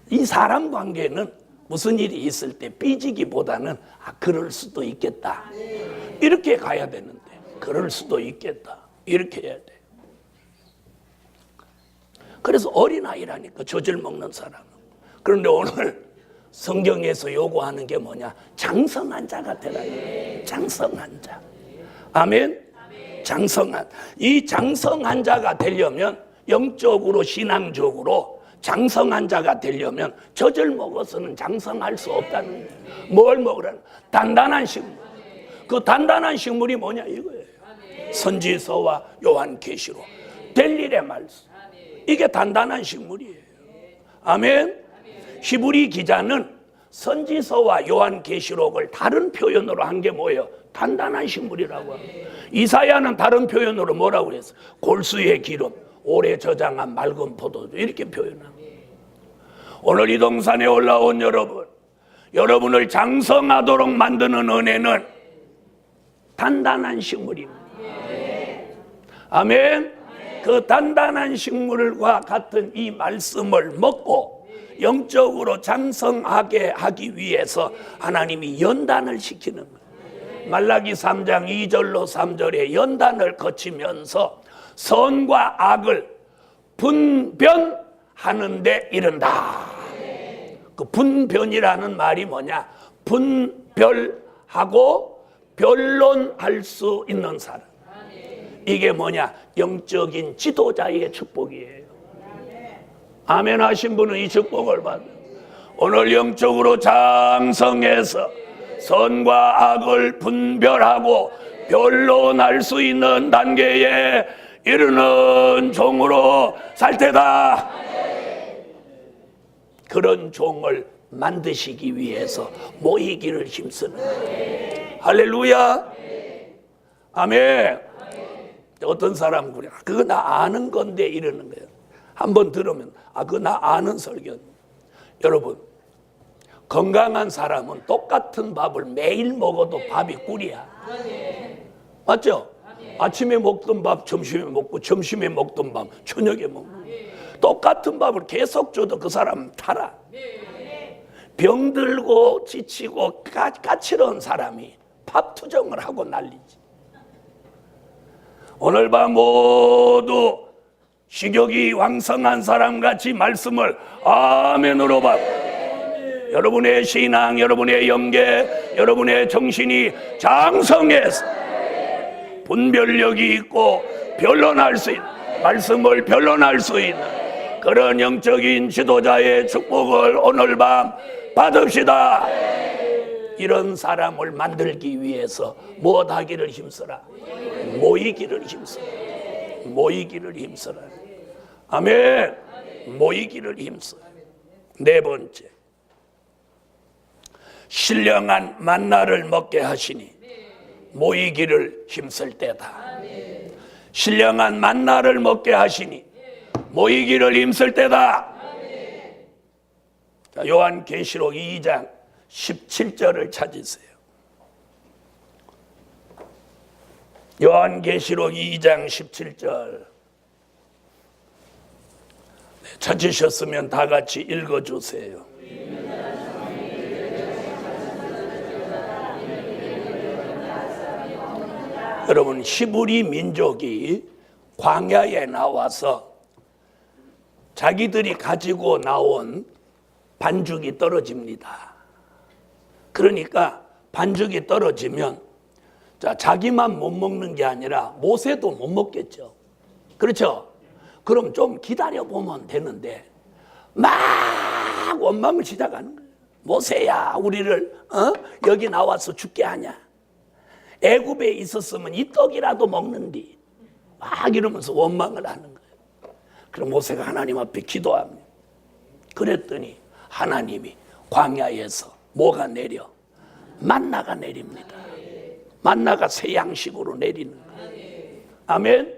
이 사람 관계는 무슨 일이 있을 때 삐지기보다는 그럴 수도 있겠다, 이렇게 가야 되는데, 그럴 수도 있겠다 이렇게 해야 돼요. 그래서 어린아이라니까, 젖을 먹는 사람은. 그런데 오늘 성경에서 요구하는 게 뭐냐? 장성한 자가 되라. 장성한 자. 아멘. 장성한. 이 장성한 자가 되려면, 영적으로 신앙적으로 장성한 자가 되려면 젖을 먹어서는 장성할 수 없다는 거예요. 뭘 먹으라는? 단단한 식물. 그 단단한 식물이 뭐냐 이거예요. 선지서와 요한계시록, 될 일의 말씀. 이게 단단한 식물이에요. 아멘. 히브리 기자는 선지서와 요한계시록을 다른 표현으로 한 게 뭐예요? 단단한 식물이라고 합니다. 이사야는 다른 표현으로 뭐라고 그랬어요? 골수의 기름, 오래 저장한 맑은 포도주, 이렇게 표현합니다. 오늘 이 동산에 올라온 여러분을 장성하도록 만드는 은혜는 단단한 식물입니다. 아멘. 그 단단한 식물과 같은 이 말씀을 먹고 영적으로 장성하게 하기 위해서 하나님이 연단을 시키는 거예요. 말라기 3장 2절로 3절에 연단을 거치면서 선과 악을 분별하는 데 이른다. 그 분별이라는 말이 뭐냐? 분별하고 변론할 수 있는 사람. 이게 뭐냐? 영적인 지도자의 축복이에요. 아멘 하신 분은 이 축복을 받아요. 오늘 영적으로 장성해서 선과 악을 분별하고 변론할 수 있는 단계에 이르는 종으로 살 테다. 그런 종을 만드시기 위해서 모이기를 힘쓰는 거예요. 할렐루야. 아멘. 어떤 사람은 그래. 그거 나 아는 건데 이러는 거예요. 한번 들으면 그거 나 아는 설교. 여러분, 건강한 사람은 똑같은 밥을 매일 먹어도 밥이 꿀이야. 맞죠? 아침에 먹던 밥 점심에 먹고 점심에 먹던 밥 저녁에 먹고 똑같은 밥을 계속 줘도 그 사람은 타라. 병들고 지치고 까칠한 사람이 밥 투정을 하고 난리지. 오늘 밤 모두 식욕이 왕성한 사람같이 말씀을 아멘으로 받고 여러분의 신앙, 여러분의 영계, 여러분의 정신이 장성해서 분별력이 있고 변론할 수 있는, 말씀을 변론할 수 있는 그런 영적인 지도자의 축복을 오늘 밤 받읍시다. 이런 사람을 만들기 위해서 무엇하기를 힘쓰라? 모이기를 힘쓰라. 모이기를 힘쓰라. 아멘. 모이기를 힘써. 네 번째, 신령한 만나를 먹게 하시니 모이기를 힘쓸 때다. 신령한 만나를 먹게 하시니 모이기를 힘쓸 때다. 자, 요한계시록 2장 17절을 찾으세요. 요한계시록 2장 17절 찾으셨으면 다 같이 읽어주세요. 여러분, 히브리 민족이 광야에 나와서 자기들이 가지고 나온 반죽이 떨어집니다. 그러니까 반죽이 떨어지면 자기만 못 먹는 게 아니라 모세도 못 먹겠죠. 그렇죠? 그럼 좀 기다려보면 되는데 막 원망을 시작하는 거예요. 모세야, 우리를 여기 나와서 죽게 하냐? 애굽에 있었으면 이 떡이라도 먹는디. 막 이러면서 원망을 하는 거예요. 그럼 모세가 하나님 앞에 기도합니다. 그랬더니 하나님이 광야에서 뭐가 내려? 만나가 내립니다. 만나가 새 양식으로 내리는 거예요. 아멘.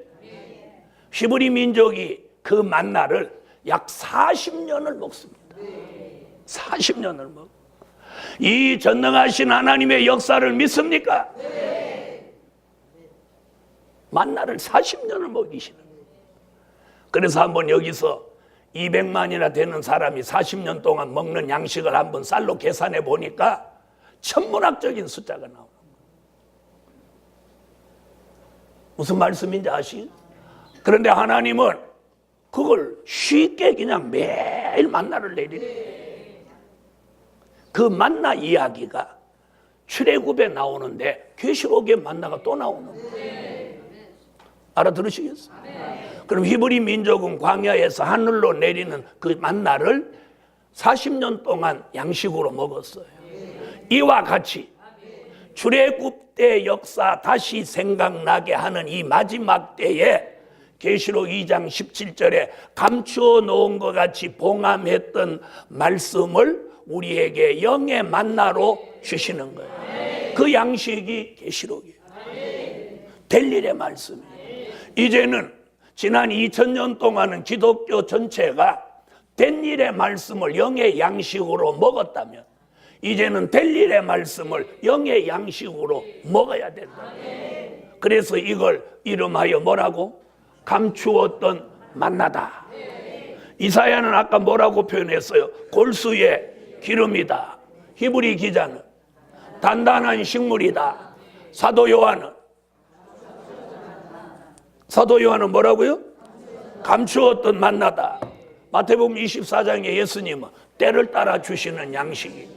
히브리 민족이 그 만나를 약 40년을 먹습니다. 40년을 먹. 이 전능하신 하나님의 역사를 믿습니까? 만나를 40년을 먹이시는 거예요. 그래서 한번 여기서 200만이나 되는 사람이 40년 동안 먹는 양식을 한번 쌀로 계산해 보니까 천문학적인 숫자가 나오는 거예요. 무슨 말씀인지 아시죠? 그런데 하나님은 그걸 쉽게 그냥 매일 만나를 내리는 거예요. 그 만나 이야기가 출애굽에 나오는데 계시록에 만나가 또 나오는 거예요. 알아들으시겠어요? 그럼 히브리 민족은 광야에서 하늘로 내리는 그 만나를 40년 동안 양식으로 먹었어요. 이와 같이 출애굽 때 역사 다시 생각나게 하는 이 마지막 때에 계시록 2장 17절에 감추어 놓은 것 같이 봉함했던 말씀을 우리에게 영의 만나로 주시는 거예요. 그 양식이 계시록이에요. 될 일의 말씀이에요. 이제는 지난 2000년 동안은 기독교 전체가 된 일의 말씀을 영의 양식으로 먹었다면 이제는 될 일의 말씀을 영의 양식으로 먹어야 된다. 그래서 이걸 이름하여 뭐라고? 감추었던 만나다. 이사야는 아까 뭐라고 표현했어요? 골수의 기름이다. 히브리 기자는 단단한 식물이다. 사도 요한은 뭐라고요? 감추었던 만나다. 마태복음 24장에 예수님은 때를 따라 주시는 양식이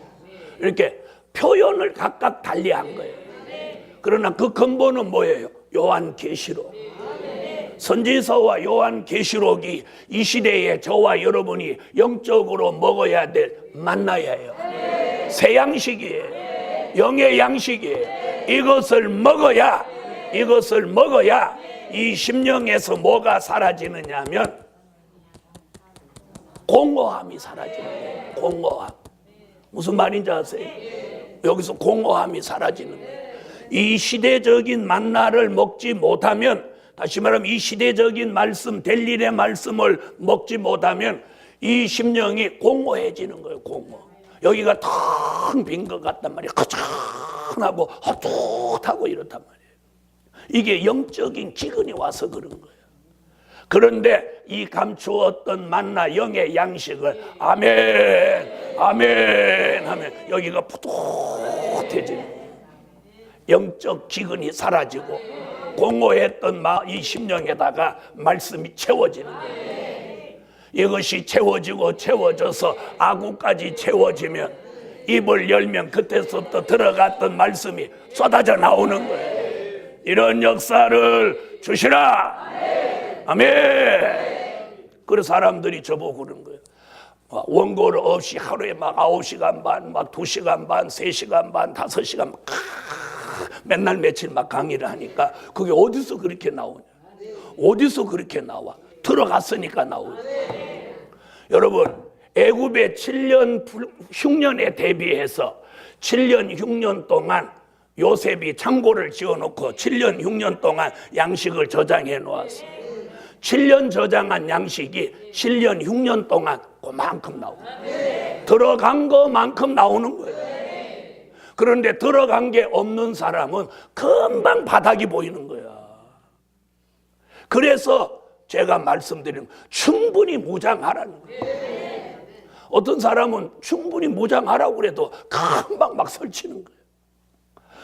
이렇게 표현을 각각 달리한 거예요. 그러나 그 근본은 뭐예요? 요한계시록. 선지서와 요한계시록이 이 시대에 저와 여러분이 영적으로 먹어야 될 만나예요. 새 양식이에요. 영의 양식이에요. 이것을 먹어야 이 심령에서 뭐가 사라지느냐 하면 공허함이 사라지는 거예요. 공허함. 무슨 말인지 아세요? 여기서 공허함이 사라지는 거예요. 이 시대적인 만나를 먹지 못하면, 다시 말하면 이 시대적인 말씀, 델일의 말씀을 먹지 못하면 이 심령이 공허해지는 거예요. 공허. 여기가 텅 빈 것 같단 말이에요. 허전하고 헛헛하고 이렇단 말이에요. 이게 영적인 기근이 와서 그런 거예요. 그런데 이 감추었던 만나 영의 양식을 아멘 아멘 하면 여기가 푸듯해지는 거예요. 영적 기근이 사라지고 공허했던 이 심령에다가 말씀이 채워지는 거예요. 이것이 채워지고 채워져서 아구까지 채워지면, 입을 열면 그때서부터 들어갔던 말씀이 쏟아져 나오는 거예요. 이런 역사를 주시라. 아멘. 그래서 사람들이 저보고 그런 거예요. 원고를 없이 하루에 막 9시간 반, 막 2시간 반, 3시간 반, 5시간 막 맨날 며칠 막 강의를 하니까 그게 어디서 그렇게 나오냐? 어디서 그렇게 나와? 들어갔으니까 나오죠. 여러분, 애굽의 7년 흉년에 대비해서 7년 흉년 동안 요셉이 창고를 지어놓고 7년 흉년 동안 양식을 저장해 놓았어요. 7년 저장한 양식이 7년 흉년 동안 그만큼 나오고 들어간 것만큼 나오는 거예요. 그런데 들어간 게 없는 사람은 금방 바닥이 보이는 거야. 그래서 제가 말씀드리는 충분히 무장하라는 거예요. 어떤 사람은 충분히 무장하라고 그래도 금방 막 설치는 거예요.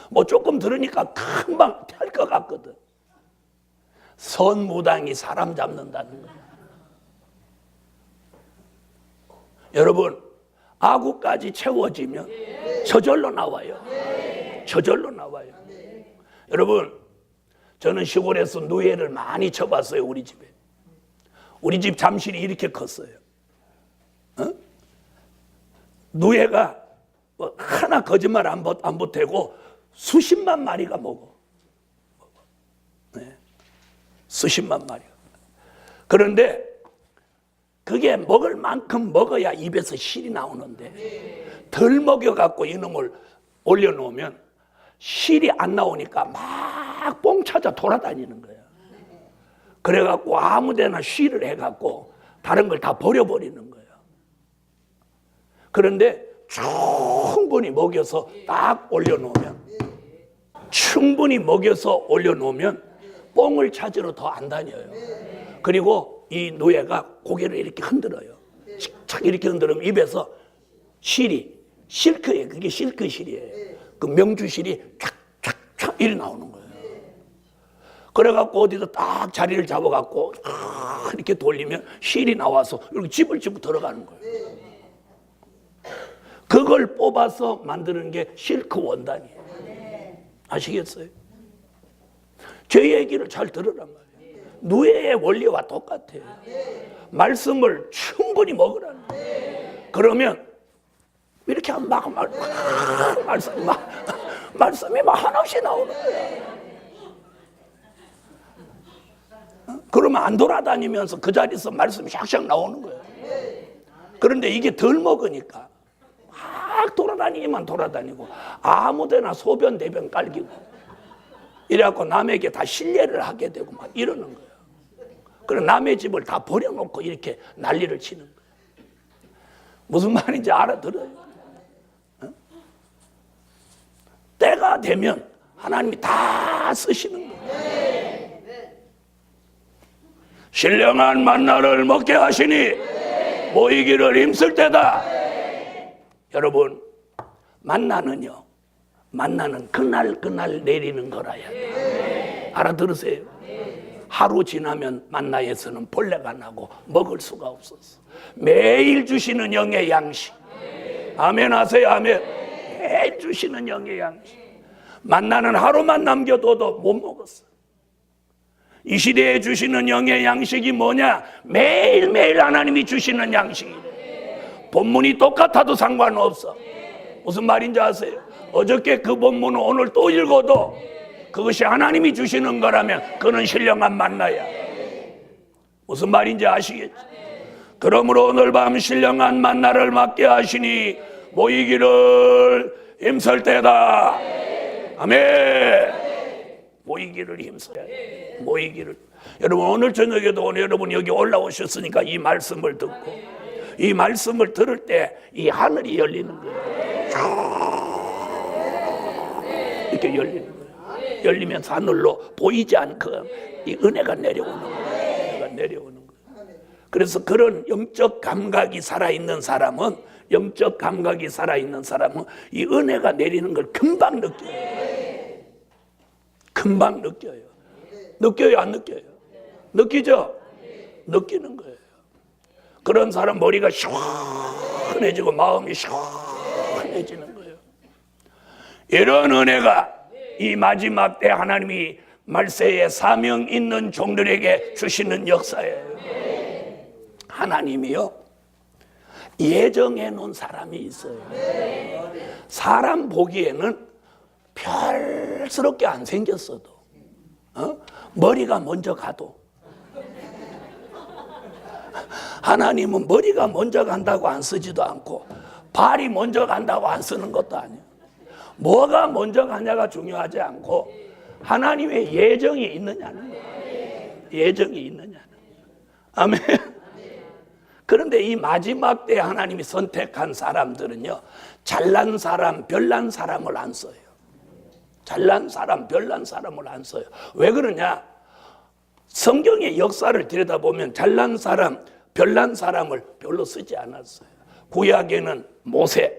뭐 조금 들으니까 금방 될 것 같거든. 선무당이 사람 잡는다는 거예요. 여러분, 아구까지 채워지면 저절로 나와요. 저절로 나와요. 여러분, 저는 시골에서 누에를 많이 쳐봤어요. 우리 집에. 우리 집 잠실이 이렇게 컸어요. 누에가 뭐 하나 거짓말 안 보태고 수십만 마리가 먹어. 네. 수십만 마리가. 그런데 그게 먹을 만큼 먹어야 입에서 실이 나오는데 덜 먹여갖고 이놈을 올려놓으면 실이 안 나오니까 막 뽕 찾아 돌아다니는 거야. 그래갖고 아무데나 쉬를 해갖고 다른 걸 다 버려버리는 거야. 그런데 충분히 먹여서 딱 올려놓으면, 충분히 먹여서 올려놓으면 뽕을 찾으러 더 안 다녀요. 그리고 이 노예가 고개를 이렇게 흔들어요. 착 이렇게 흔들면 입에서 실이, 실크예요. 그게 실크 실이에요. 그 명주실이 촥촥촥 이리 나오는 거예요. 그래갖고 어디서 딱 자리를 잡아갖고 이렇게 돌리면 실이 나와서 이렇게 집을 짓고 들어가는 거예요. 그걸 뽑아서 만드는 게 실크 원단이에요. 아시겠어요? 제 얘기를 잘 들으란 말이에요. 누에의 원리와 똑같아요. 말씀을 충분히 먹으라는 거예요. 그러면 이렇게 막 말씀이 막 한없이 나오는 거야. 그러면 안 돌아다니면서 그 자리에서 말씀이 샥샥 나오는 거예요. 그런데 이게 덜 먹으니까 막 돌아다니고 아무데나 소변 대변 깔기고 이래갖고 남에게 다 신뢰를 하게 되고 막 이러는 거예요. 그래서 남의 집을 다 버려놓고 이렇게 난리를 치는 거예요. 무슨 말인지 알아들어요? 때가 되면 하나님이 다 쓰시는 거예요. 신령한 만나를 먹게 하시니 모이기를 힘쓸 때다. 여러분, 만나는요, 만나는 그날 내리는 거라야 돼요. 알아들으세요? 하루 지나면 만나에서는 벌레가 나고 먹을 수가 없었어. 매일 주시는 영의 양식. 아멘 하세요. 아멘. 매일 주시는 영의 양식. 만나는 하루만 남겨둬도 못 먹었어. 이 시대에 주시는 영의 양식이 뭐냐? 매일매일 하나님이 주시는 양식이래. 본문이 똑같아도 상관없어. 무슨 말인지 아세요? 어저께 그 본문을 오늘 또 읽어도 그것이 하나님이 주시는 거라면 그는 신령한 만나야. 무슨 말인지 아시겠지? 그러므로 오늘 밤 신령한 만나를 맞게 하시니 모이기를 힘쓸 때다. 아멘. 모이기를 힘써야 돼. 모이기를. 여러분 오늘 저녁에도 오늘 여러분 여기 올라오셨으니까 이 말씀을 듣고 이 말씀을 들을 때 이 하늘이 열리는 거예요. 이렇게 열리는 거예요. 열리면서 하늘로 보이지 않고 이 은혜가 내려오는 거예요. 은혜가 내려오는 거예요. 그래서 그런 영적 감각이 살아있는 사람은 이 은혜가 내리는 걸 금방 느껴요. 금방 느껴요. 느껴요, 안 느껴요? 느끼죠? 느끼는 거예요. 그런 사람 머리가 시원해지고 마음이 시원해지는 거예요. 이런 은혜가 이 마지막 때 하나님이 말세에 사명 있는 종들에게 주시는 역사예요. 하나님이요 예정해 놓은 사람이 있어요. 사람 보기에는 별스럽게 안 생겼어도 머리가 먼저 가도 하나님은 머리가 먼저 간다고 안 쓰지도 않고 발이 먼저 간다고 안 쓰는 것도 아니에요. 뭐가 먼저 가냐가 중요하지 않고 하나님의 예정이 있느냐는 거예요. 예정이 있느냐는 거예요. 아멘. 그런데 이 마지막 때 하나님이 선택한 사람들은요 잘난 사람, 별난 사람을 안 써요. 잘난 사람, 별난 사람을 안 써요. 왜 그러냐? 성경의 역사를 들여다보면 잘난 사람, 별난 사람을 별로 쓰지 않았어요. 구약에는 모세,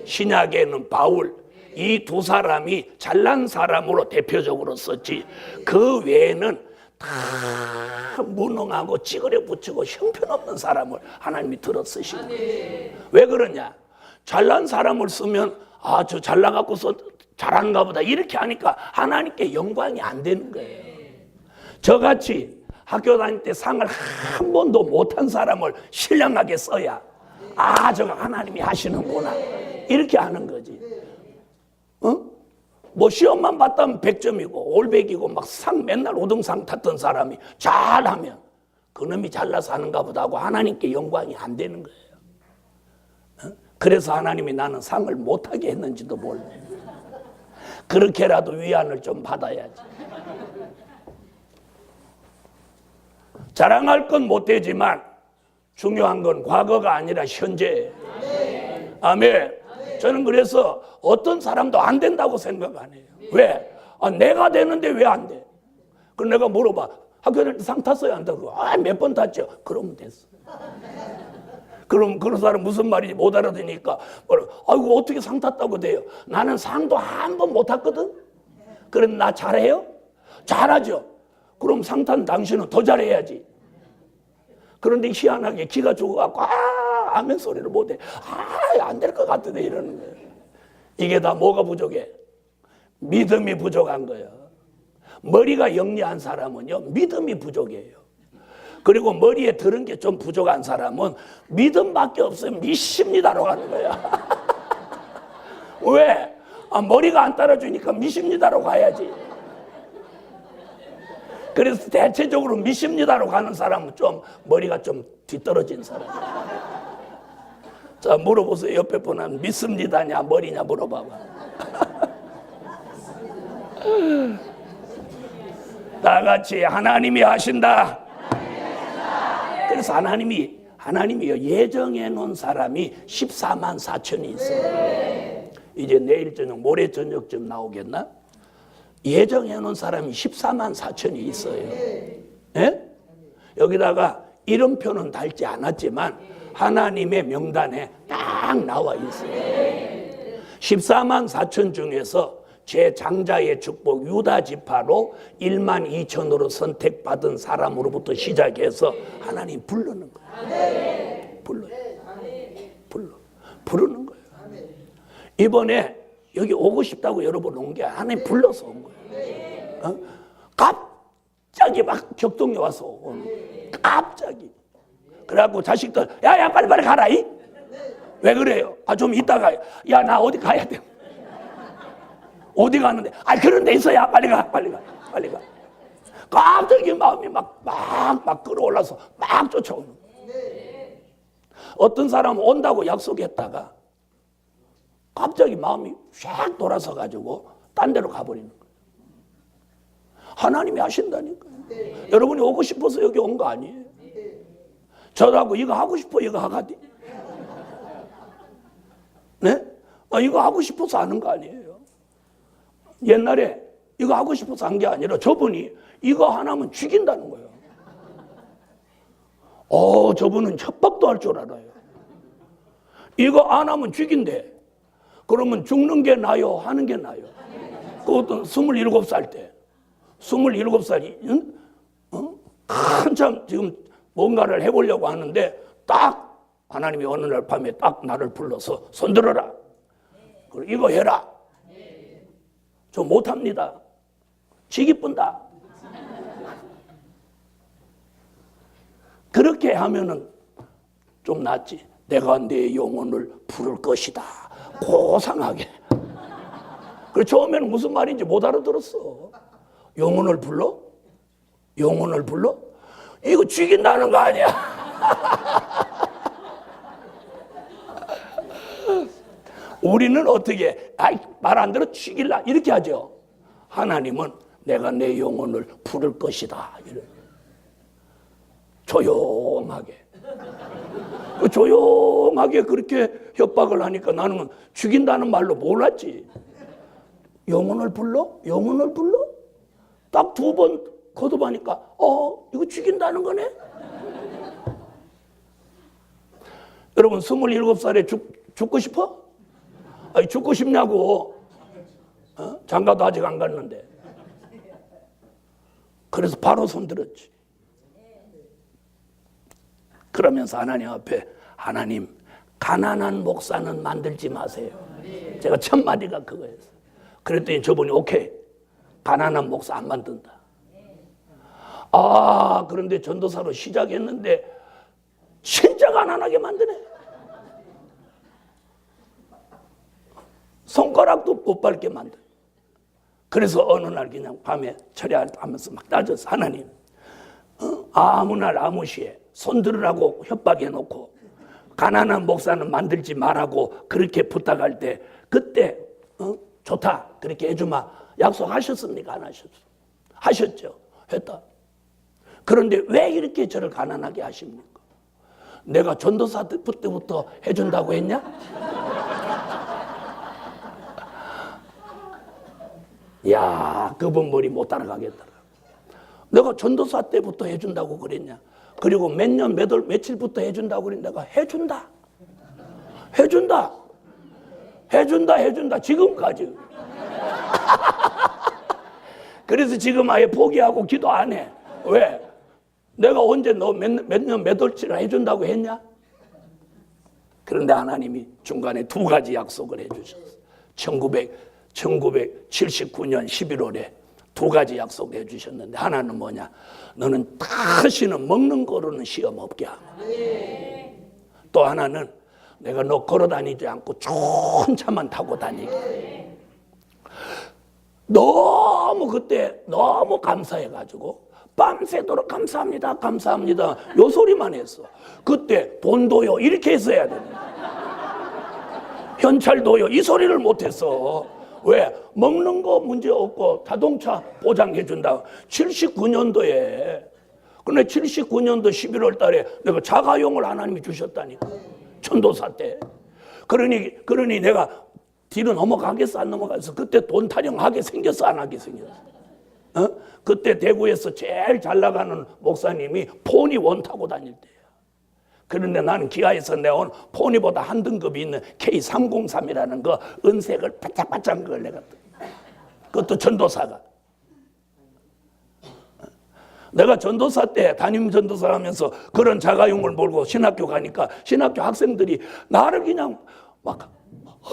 신약에는 바울, 이 두 사람이 잘난 사람으로 대표적으로 썼지 그 외에는 다 무능하고 찌그레 붙이고 형편없는 사람을 하나님이 들어 쓰신 거예요. 왜 그러냐? 잘난 사람을 쓰면 저 잘나갖고 잘하는가 보다 이렇게 하니까 하나님께 영광이 안 되는 거예요. 저같이 학교 다닐 때 상을 한 번도 못한 사람을 신령하게 써야 저거 하나님이 하시는구나 이렇게 하는 거지. 뭐 시험만 봤다면 100점이고 올백이고 막 상 맨날 5등상 탔던 사람이 잘하면 그놈이 잘나서 하는가 보다 하고 하나님께 영광이 안 되는 거예요. 그래서 하나님이 나는 상을 못하게 했는지도 몰라요. 그렇게라도 위안을 좀 받아야지. 자랑할 건 못 되지만 중요한 건 과거가 아니라 현재예요. 아멘. 저는 그래서 어떤 사람도 안 된다고 생각 안 해요. 왜? 내가 되는데 왜 안 돼? 그럼 내가 물어봐. 학교 다닐 때 상 탔어요? 안 타고? 몇 번 탔죠? 그러면 됐어. 그럼 그런 사람 무슨 말인지 못 알아듣니까 아이고 어떻게 상 탔다고 돼요? 나는 상도 한 번 못 탔거든? 그럼 나 잘해요? 잘하죠. 그럼 상 탄 당신은 더 잘해야지. 그런데 희한하게 기가 죽어갖고 아멘 소리를 못해. 안 될 것 같은데 이러는 거예요. 이게 다 뭐가 부족해? 믿음이 부족한 거예요. 머리가 영리한 사람은요 믿음이 부족해요. 그리고 머리에 들은 게 좀 부족한 사람은 믿음밖에 없으면 믿습니다로 가는 거야. 왜? 머리가 안 따라주니까 믿습니다로 가야지. 그래서 대체적으로 믿습니다로 가는 사람은 좀 머리가 좀 뒤떨어진 사람. 자, 물어보세요. 옆에 분은 믿습니다냐 머리냐 물어봐봐. 다 같이 하나님이 하신다. 그래서 하나님이요 예정해 놓은 사람이 14만 4천이 있어요. 이제 내일 저녁 모레 저녁쯤 나오겠나? 예정해 놓은 사람이 14만 4천이 있어요. 예? 여기다가 이름표는 달지 않았지만 하나님의 명단에 딱 나와 있어요. 14만 4천 중에서 제 장자의 축복 유다 지파로 1만 2천으로 선택받은 사람으로부터 시작해서 하나님 부르는 거예요. 부르는 거예요. 이번에 여기 오고 싶다고 여러분 온 게 하나님 불러서 온 거예요. 갑자기 막 격동이 와서 온 거예요. 갑자기. 그래갖고 자식들 야 빨리 가라. 왜 그래요? 좀 이따가 야 나 어디 가야 돼. 어디 가는데? 그런 데 있어야 빨리 가. 갑자기 마음이 막 끌어올라서 막 쫓아오는 거예요. 어떤 사람은 온다고 약속했다가 갑자기 마음이 샥 돌아서 가지고 딴 데로 가버리는 거예요. 하나님이 하신다니까요. 여러분이 오고 싶어서 여기 온 거 아니에요. 저하고 이거 하고 싶어 이거 하가디? 네? 이거 하고 싶어서 하는 거 아니에요. 옛날에 이거 하고 싶어서 한 게 아니라 저분이 이거 하나면 죽인다는 거예요. 저분은 협박도 할 줄 알아요. 이거 안 하면 죽인대. 그러면 죽는 게 나요? 하는 게 나요? 그것도 27살 때. 27살이 한참 지금 뭔가를 해보려고 하는데 딱 하나님이 어느 날 밤에 딱 나를 불러서 손 들어라. 그리고 이거 해라. 저 못합니다. 지기 뿐다. 그렇게 하면은 좀 낫지. 내가 내 영혼을 부를 것이다. 고상하게. 그래서 처음에는 무슨 말인지 못 알아들었어. 영혼을 불러? 영혼을 불러? 이거 죽인다는 거 아니야? 우리는 어떻게 말 안 들어 죽일라 이렇게 하죠. 하나님은 내가 내 영혼을 부를 것이다. 이래. 조용하게. 조용하게 그렇게 협박을 하니까 나는 죽인다는 말로 몰랐지. 영혼을 불러? 영혼을 불러? 딱 2번 거듭하니까 이거 죽인다는 거네? 여러분 27살에 죽고 싶어? 아니, 죽고 싶냐고. 장가도 아직 안 갔는데. 그래서 바로 손들었지. 그러면서 하나님 앞에 하나님 가난한 목사는 만들지 마세요. 제가 첫 마디가 그거였어요. 그랬더니 저분이 오케이 가난한 목사 안 만든다. 그런데 전도사로 시작했는데 진짜 가난하게 만드네. 손가락도 못 밟게 만들. 그래서 어느 날 그냥 밤에 철야하면서 막 따졌어. 하나님 아무 날 아무 시에 손 들으라고 협박해놓고 가난한 목사는 만들지 말라고 그렇게 부탁할 때 그때 좋다 그렇게 해주마 약속하셨습니까? 안 하셨어요? 하셨죠. 했다. 그런데 왜 이렇게 저를 가난하게 하십니까? 내가 전도사 때부터 해준다고 했냐? 야, 그분 머리 못 따라가겠더라. 내가 전도사 때부터 해준다고 그랬냐? 그리고 몇 년, 며칠부터 해준다고 그랬냐? 내가 해준다. 해준다. 해준다, 해준다. 지금까지. 그래서 지금 아예 포기하고 기도 안 해. 왜? 내가 언제 너 몇 년, 몇 월치를 해준다고 했냐? 그런데 하나님이 중간에 2가지 약속을 해주셨어. 1979년 11월에 2가지 약속을 해주셨는데 하나는 뭐냐? 너는 다시는 먹는 거로는 시험 없게 하고 또 하나는 내가 너 걸어다니지 않고 좋은 차만 타고 다니게. 너무 그때 너무 감사해가지고 밤새도록 감사합니다 감사합니다 요 소리만 했어. 그때 돈도요 이렇게 했어야 돼. 현찰도요 이 소리를 못했어. 왜? 먹는 거 문제 없고 자동차 보장해준다. 79년도에 근데 79년도 11월 달에 내가 자가용을 하나님이 주셨다니까. 전도사 때. 그러니 내가 뒤로 넘어가겠어 안 넘어가겠어. 그때 돈 타령하게 생겼어 안 하게 생겼어. 그때 대구에서 제일 잘 나가는 목사님이 포니1 타고 다닐 때야. 그런데 나는 기아에서 내온 포니보다 한 등급이 있는 K303이라는 거 은색을 바짝바짝 그걸 내가 그것도 전도사가. 내가 전도사 때 담임 전도사 하면서 그런 자가용을 몰고 신학교 가니까 신학교 학생들이 나를 그냥 막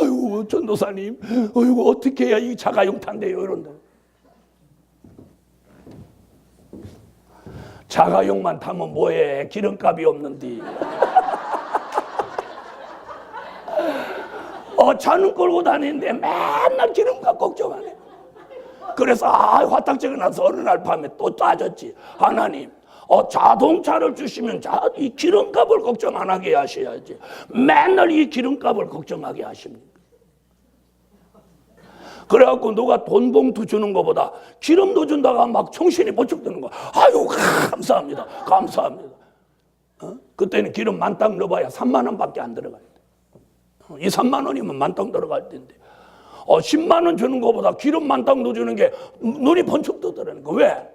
아이고 전도사님 아이고 어떻게 해야 이 자가용 탄대요 이런다. 자가용만 타면 뭐해 기름값이 없는데. 차는 끌고 다니는데 맨날 기름값 걱정하네. 그래서 화딱지가 나서 어느 날 밤에 또 따졌지. 하나님 자동차를 주시면 이 기름값을 걱정 안 하게 하셔야지. 맨날 이 기름값을 걱정하게 하십니까? 그래갖고 누가 돈 봉투 주는 것보다 기름도 준다가 막 정신이 번쩍 드는 거야. 아유, 감사합니다. 감사합니다. 그때는 기름 만땅 넣어봐야 3만 원밖에 안 들어갈 때. 이 3만 원이면 만땅 들어갈 텐데 10만 원 주는 것보다 기름 만땅 넣어주는 게 눈이 번쩍 뜨더라는 거. 왜?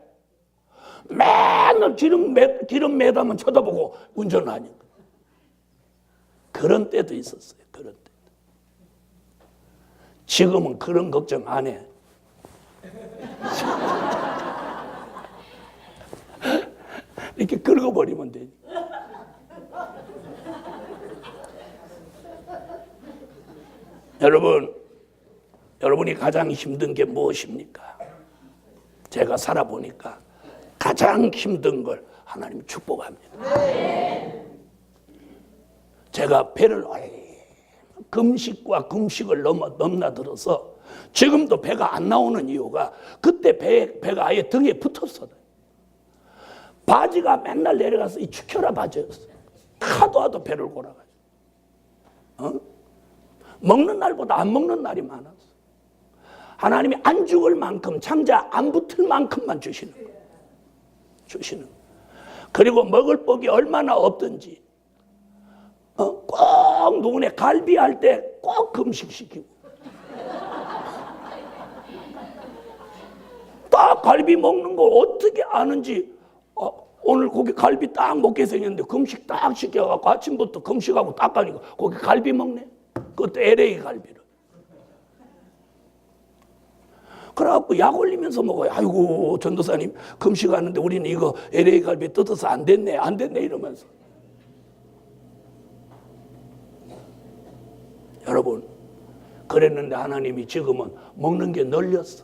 맨날 기름 매다만 쳐다보고 운전하니까. 그런 때도 있었어요. 그런 때. 지금은 그런 걱정 안 해. 이렇게 긁어버리면 되지. 여러분이 가장 힘든 게 무엇입니까? 제가 살아보니까 가장 힘든 걸 하나님 축복합니다. 제가 배를 금식과 금식을 넘나들어서 지금도 배가 안 나오는 이유가 그때 배가 아예 등에 붙었어요. 바지가 맨날 내려가서 이 축혈화 바지였어요. 하도 배를 골아가지고. 먹는 날보다 안 먹는 날이 많았어. 하나님이 안 죽을 만큼 창자 안 붙을 만큼만 주시는 거예요. 주시는 거예요. 그리고 먹을 복이 얼마나 없든지 꼭 누구네 갈비 할 때 꼭 금식시키고 딱 갈비 먹는 거 어떻게 아는지 오늘 고기 갈비 딱 먹게 생겼는데 금식 딱 시켜갖고 아침부터 금식하고 딱 가니까 고기 갈비 먹네. 그것도 LA 갈비를. 그래갖고 약 올리면서 먹어요. 아이고 전도사님 금식하는데 우리는 이거 LA 갈비 뜯어서 안 됐네 이러면서. 여러분 그랬는데 하나님이 지금은 먹는 게 널렸어.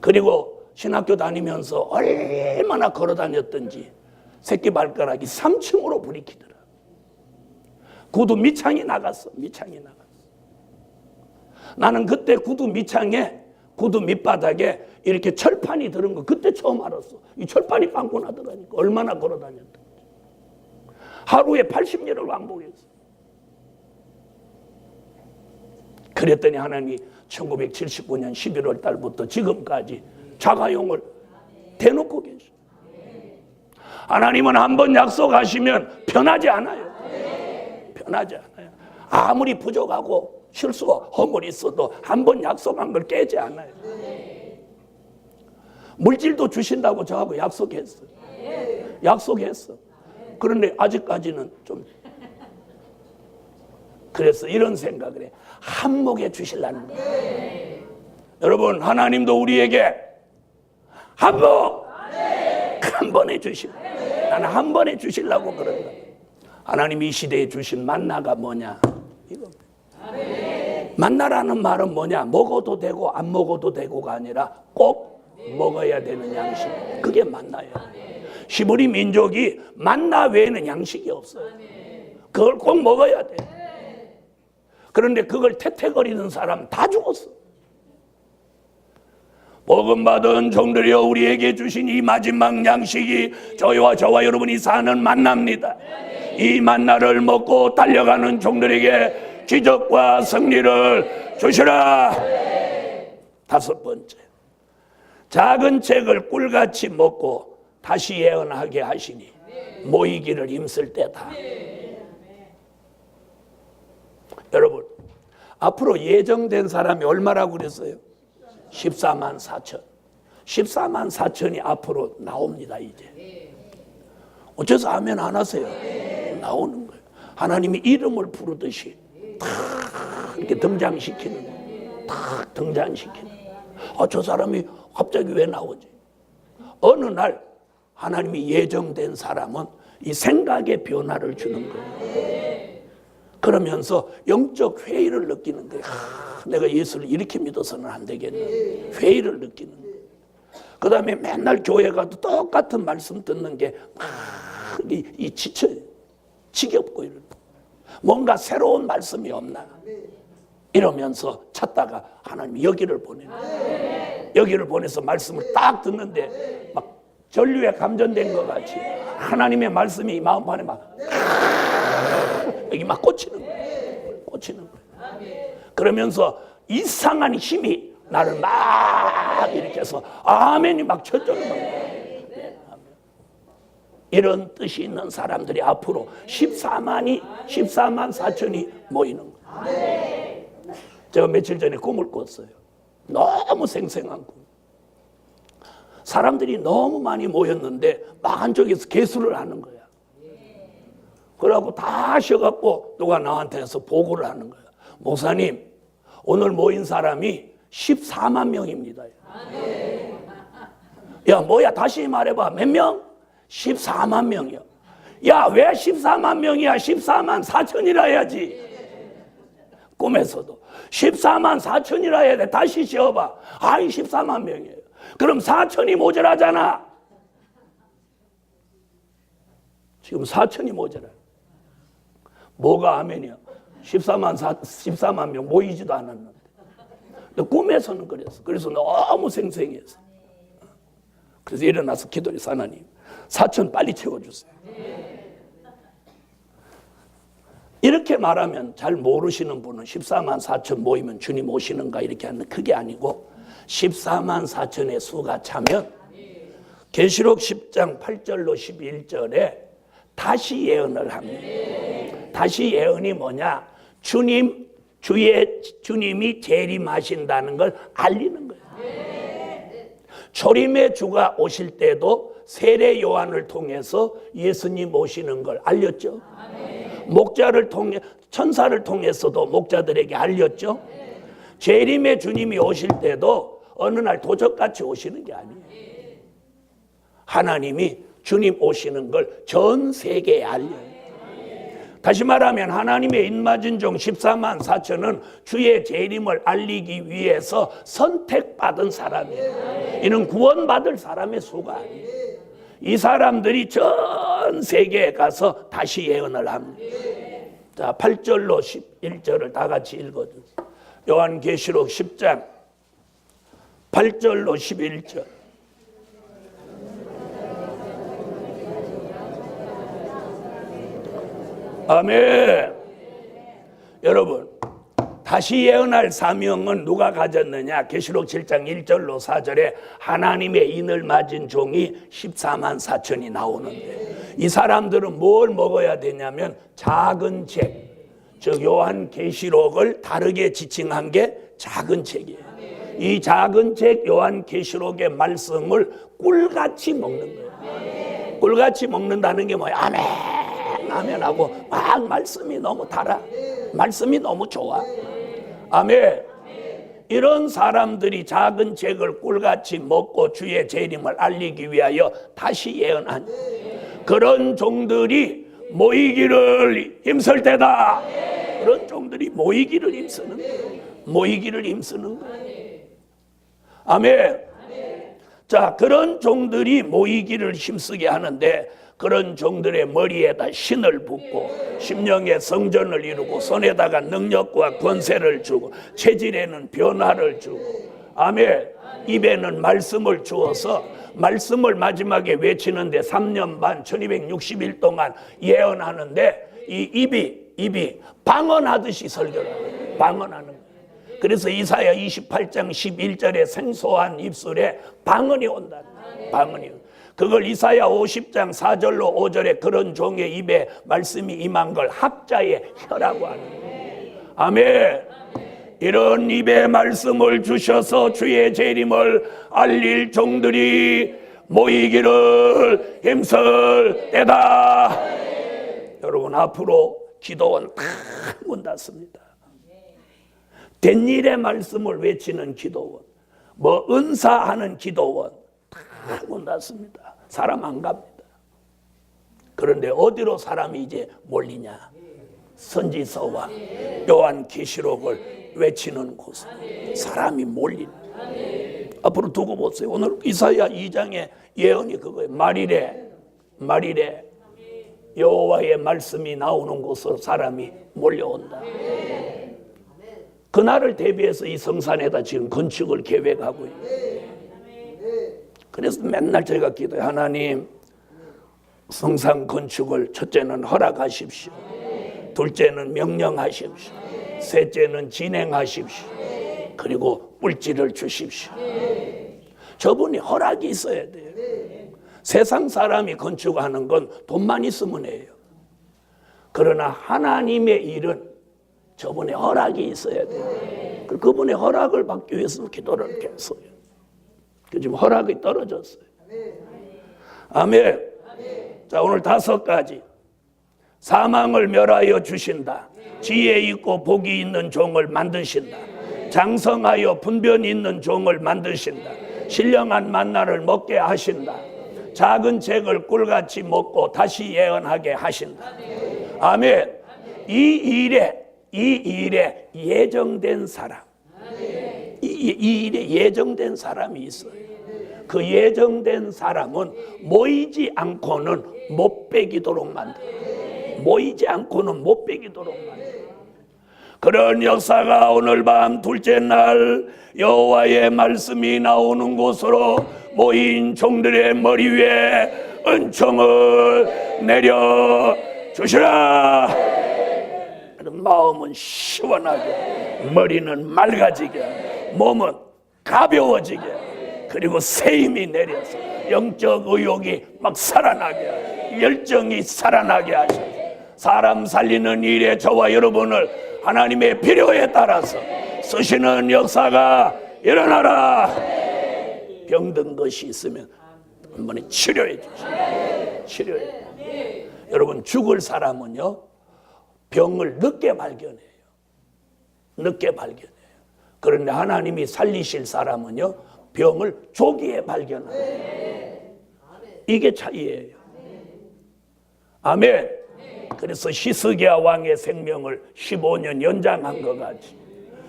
그리고 신학교 다니면서 얼마나 걸어 다녔던지 새끼 발가락이 3층으로 부리키더라. 구두 밑창이 나갔어. 나는 그때 구두 밑바닥에 이렇게 철판이 들은 거 그때 처음 알았어. 이 철판이 빵꾸 나더라니까. 얼마나 걸어 다녔던지. 하루에 80리를 왕복했어. 그랬더니 하나님이 1979년 11월 달부터 지금까지 자가용을 대놓고 계셔. 하나님은 한번 약속하시면 변하지 않아요. 변하지 않아요. 아무리 부족하고 실수와 허물이 있어도 한번 약속한 걸 깨지 않아요. 물질도 주신다고 저하고 약속했어. 그런데 아직까지는 좀 그래서 이런 생각을 해. 한몫에 주시려는 거예요. 여러분 하나님도 우리에게 한몫 한 번에 주시고 나는 한 번에 주시려고 그런 거예요. 하나님이 이 시대에 주신 만나가 뭐냐? 이거. 만나라는 말은 뭐냐? 먹어도 되고 안 먹어도 되고가 아니라 꼭 먹어야 되는 양식. 그게 만나예요. 히브리 민족이 만나 외에는 양식이 없어요. 그걸 꼭 먹어야 돼. 그런데 그걸 태태거리는 사람 다 죽었어. 복음받은 종들이여 우리에게 주신 이 마지막 양식이 저와 여러분이 사는 만나입니다. 이 만나를 먹고 달려가는 종들에게 기적과 승리를 주시라. 다섯 번째, 작은 책을 꿀같이 먹고 다시 예언하게 하시니 모이기를 힘쓸 때다. 여러분 앞으로 예정된 사람이 얼마라고 그랬어요? 14만 4천. 14만 4천이 앞으로 나옵니다. 이제 어째서 아멘 안 하세요? 나오는 거예요. 하나님이 이름을 부르듯이 탁 이렇게 등장시키는 거예요. 탁 등장시키는 거예요. 저 사람이 갑자기 왜 나오지? 어느 날 하나님이 예정된 사람은 이 생각의 변화를 주는 거예요. 그러면서 영적 회의를 느끼는 거예요. 내가 예수를 이렇게 믿어서는 안 되겠네. 회의를 느끼는 거예요. 그 다음에 맨날 교회 가도 똑같은 말씀 듣는 게 지쳐요. 지겹고 이러고 뭔가 새로운 말씀이 없나 이러면서 찾다가 하나님이 여기를 보내는 거예요. 여기를 보내서 말씀을 딱 듣는데 막 전류에 감전된 것 같이 하나님의 말씀이 이 마음판에 막 여기 막 꽂히는 거예요. 그러면서 이상한 힘이 나를 막 이렇게 해서 아멘이 막 쳐져요. 이런 뜻이 있는 사람들이 앞으로 14만 4천이 모이는 거예요. 제가 며칠 전에 꿈을 꿨어요. 너무 생생한 꿈. 사람들이 너무 많이 모였는데 막 한쪽에서 개수를 하는 거야. 그러고 다 쉬어갖고 누가 나한테서 보고를 하는 거야. 목사님, 오늘 모인 사람이 14만 명입니다. 야, 뭐야, 다시 말해봐. 몇 명? 14만 명이야. 야, 왜 14만 명이야? 14만 4천이라 해야지. 꿈에서도 14만 4천이라 해야 돼. 다시 쉬어봐. 아이, 14만 명이에요. 그럼 4천이 모자라잖아. 지금 4천이 모자라. 뭐가 아멘이야? 14만 명 모이지도 않았는데. 꿈에서는 그랬어. 그래서 너무 생생해서. 그래서 일어나서 기도했어. 하나님, 4천 빨리 채워주세요. 이렇게 말하면 잘 모르시는 분은 14만 4천 모이면 주님 오시는가 이렇게 하는 그게 아니고 14만 4천의 수가 차면 계시록 10장 8절로 11절에 다시 예언을 합니다. 다시 예언이 뭐냐? 주님이 재림하신다는 걸 알리는 거예요. 초림의 주가 오실 때도 세례 요한을 통해서 예수님 오시는 걸 알렸죠. 목자를 통해 천사를 통해서도 목자들에게 알렸죠. 재림의 주님이 오실 때도 어느 날 도적같이 오시는 게 아니에요. 하나님이 주님 오시는 걸 전 세계에 알려요. 다시 말하면 하나님의 인마진 종 14만 4천은 주의 재림을 알리기 위해서 선택받은 사람이에요. 이는 구원받을 사람의 수가 아니에요. 이 사람들이 전 세계에 가서 다시 예언을 합니다. 자, 8절로 11절을 다 같이 읽어주세요. 요한계시록 10장 8절로 11절. 아멘. 여러분, 다시 예언할 사명은 누가 가졌느냐? 계시록 7장 1절로 4절에 하나님의 인을 맞은 종이 14만 4천이 나오는데 이 사람들은 뭘 먹어야 되냐면 작은 책, 즉 요한계시록을 다르게 지칭한 게 작은 책이에요. 이 작은 책 요한계시록의 말씀을 꿀같이 먹는 거예요. 꿀같이 먹는다는 게 뭐야? 아멘. 아멘하고 막 말씀이 너무 달아. 말씀이 너무 좋아. 아멘. 이런 사람들이 작은 책을 꿀같이 먹고 주의 재림을 알리기 위하여 다시 예언한 그런 종들이 모이기를 힘쓸 때다. 그런 종들이 모이기를 힘쓰는 거예요. 모이기를 힘쓰는 거예요. 아멘. 자, 그런 종들이 모이기를 힘쓰게 하는데 그런 종들의 머리에다 신을 붓고 심령에 성전을 이루고 손에다가 능력과 권세를 주고 체질에는 변화를 주고 아멘. 입에는 말씀을 주어서 말씀을 마지막에 외치는데 3년 반 1260일 동안 예언하는데 이 입이 방언하듯이 설교를 해요. 방언하는 거예요. 그래서 이사야 28장 11절에 생소한 입술에 방언이 온다. 방언이 온다. 그걸 이사야 50장 4절로 5절에 그런 종의 입에 말씀이 임한 걸 학자의 혀라고 하는 거예요. 아멘. 이런 입에 말씀을 주셔서 주의 재림을 알릴 종들이 모이기를 힘쓸 때다. 여러분, 앞으로 기도원 다 문 닫습니다. 된 일의 말씀을 외치는 기도원, 뭐 은사하는 기도원 다 문 닫습니다. 사람 안 갑니다. 그런데 어디로 사람이 이제 몰리냐? 선지서와 요한계시록을 외치는 곳에 사람이 몰리는. 앞으로 두고 보세요. 오늘 이사야 2장의 예언이 그거예요. 말일에 여호와의 말씀이 나오는 곳으로 사람이 몰려온다. 그날을 대비해서 이 성산에다 지금 건축을 계획하고 있어요. 그래서 맨날 제가 기도해. 하나님, 성산 건축을 첫째는 허락하십시오. 둘째는 명령하십시오. 셋째는 진행하십시오. 그리고 물질을 주십시오. 저분이 허락이 있어야 돼요. 세상 사람이 건축하는 건 돈만 있으면 해요. 그러나 하나님의 일은 저분의 허락이 있어야 돼요. 그분의 허락을 받기 위해서 기도를 이렇게 했어요. 지금 허락이 떨어졌어요. 아멘. 자, 오늘 5가지. 사망을 멸하여 주신다. 지혜 있고 복이 있는 종을 만드신다. 장성하여 분변 있는 종을 만드신다. 신령한 만나를 먹게 하신다. 작은 책을 꿀같이 먹고 다시 예언하게 하신다. 아멘. 이 일에 예정된 사람, 이 일에 예정된 사람이 있어요. 그 예정된 사람은 모이지 않고는 못 빼기도록 만들어요. 모이지 않고는 못 빼기도록 만들어요. 그런 역사가 오늘 밤 둘째 날 여호와의 말씀이 나오는 곳으로 모인 종들의 머리 위에 은총을 내려 주시라. 마음은 시원하게, 머리는 맑아지게, 몸은 가벼워지게, 그리고 새 힘이 내려서 영적 의욕이 막 살아나게, 열정이 살아나게 하셔서 사람 살리는 일에 저와 여러분을 하나님의 필요에 따라서 쓰시는 역사가 일어나라. 병든 것이 있으면 한 번에 치료해 주시오. 치료해. 여러분, 죽을 사람은요, 병을 늦게 발견해요. 늦게 발견해요. 그런데 하나님이 살리실 사람은요, 병을 조기에 발견해요. 이게 차이예요. 아멘. 그래서 히스기야 왕의 생명을 15년 연장한 것 같이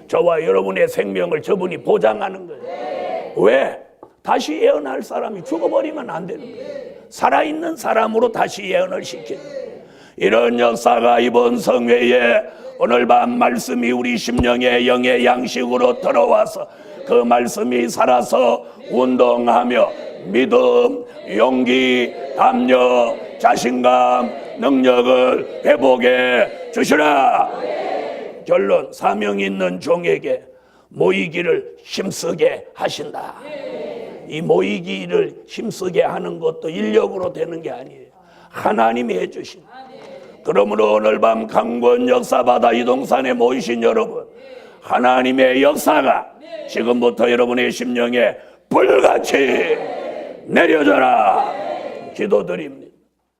저와 여러분의 생명을 저분이 보장하는 거예요. 왜? 다시 예언할 사람이 죽어버리면 안 되는 거예요. 살아있는 사람으로 다시 예언을 시키는 거예요. 이런 역사가 이번 성회에 오늘 밤 말씀이 우리 심령의 영의 양식으로 들어와서 그 말씀이 살아서 운동하며 믿음, 용기, 담력, 자신감, 능력을 회복해 주시라. 결론, 사명 있는 종에게 모이기를 힘쓰게 하신다. 이 모이기를 힘쓰게 하는 것도 인력으로 되는 게 아니에요. 하나님이 해주신. 그러므로 오늘 밤 강권 역사바다 이동산에 모이신 여러분, 하나님의 역사가 지금부터 여러분의 심령에 불같이 내려져라. 기도드립니다.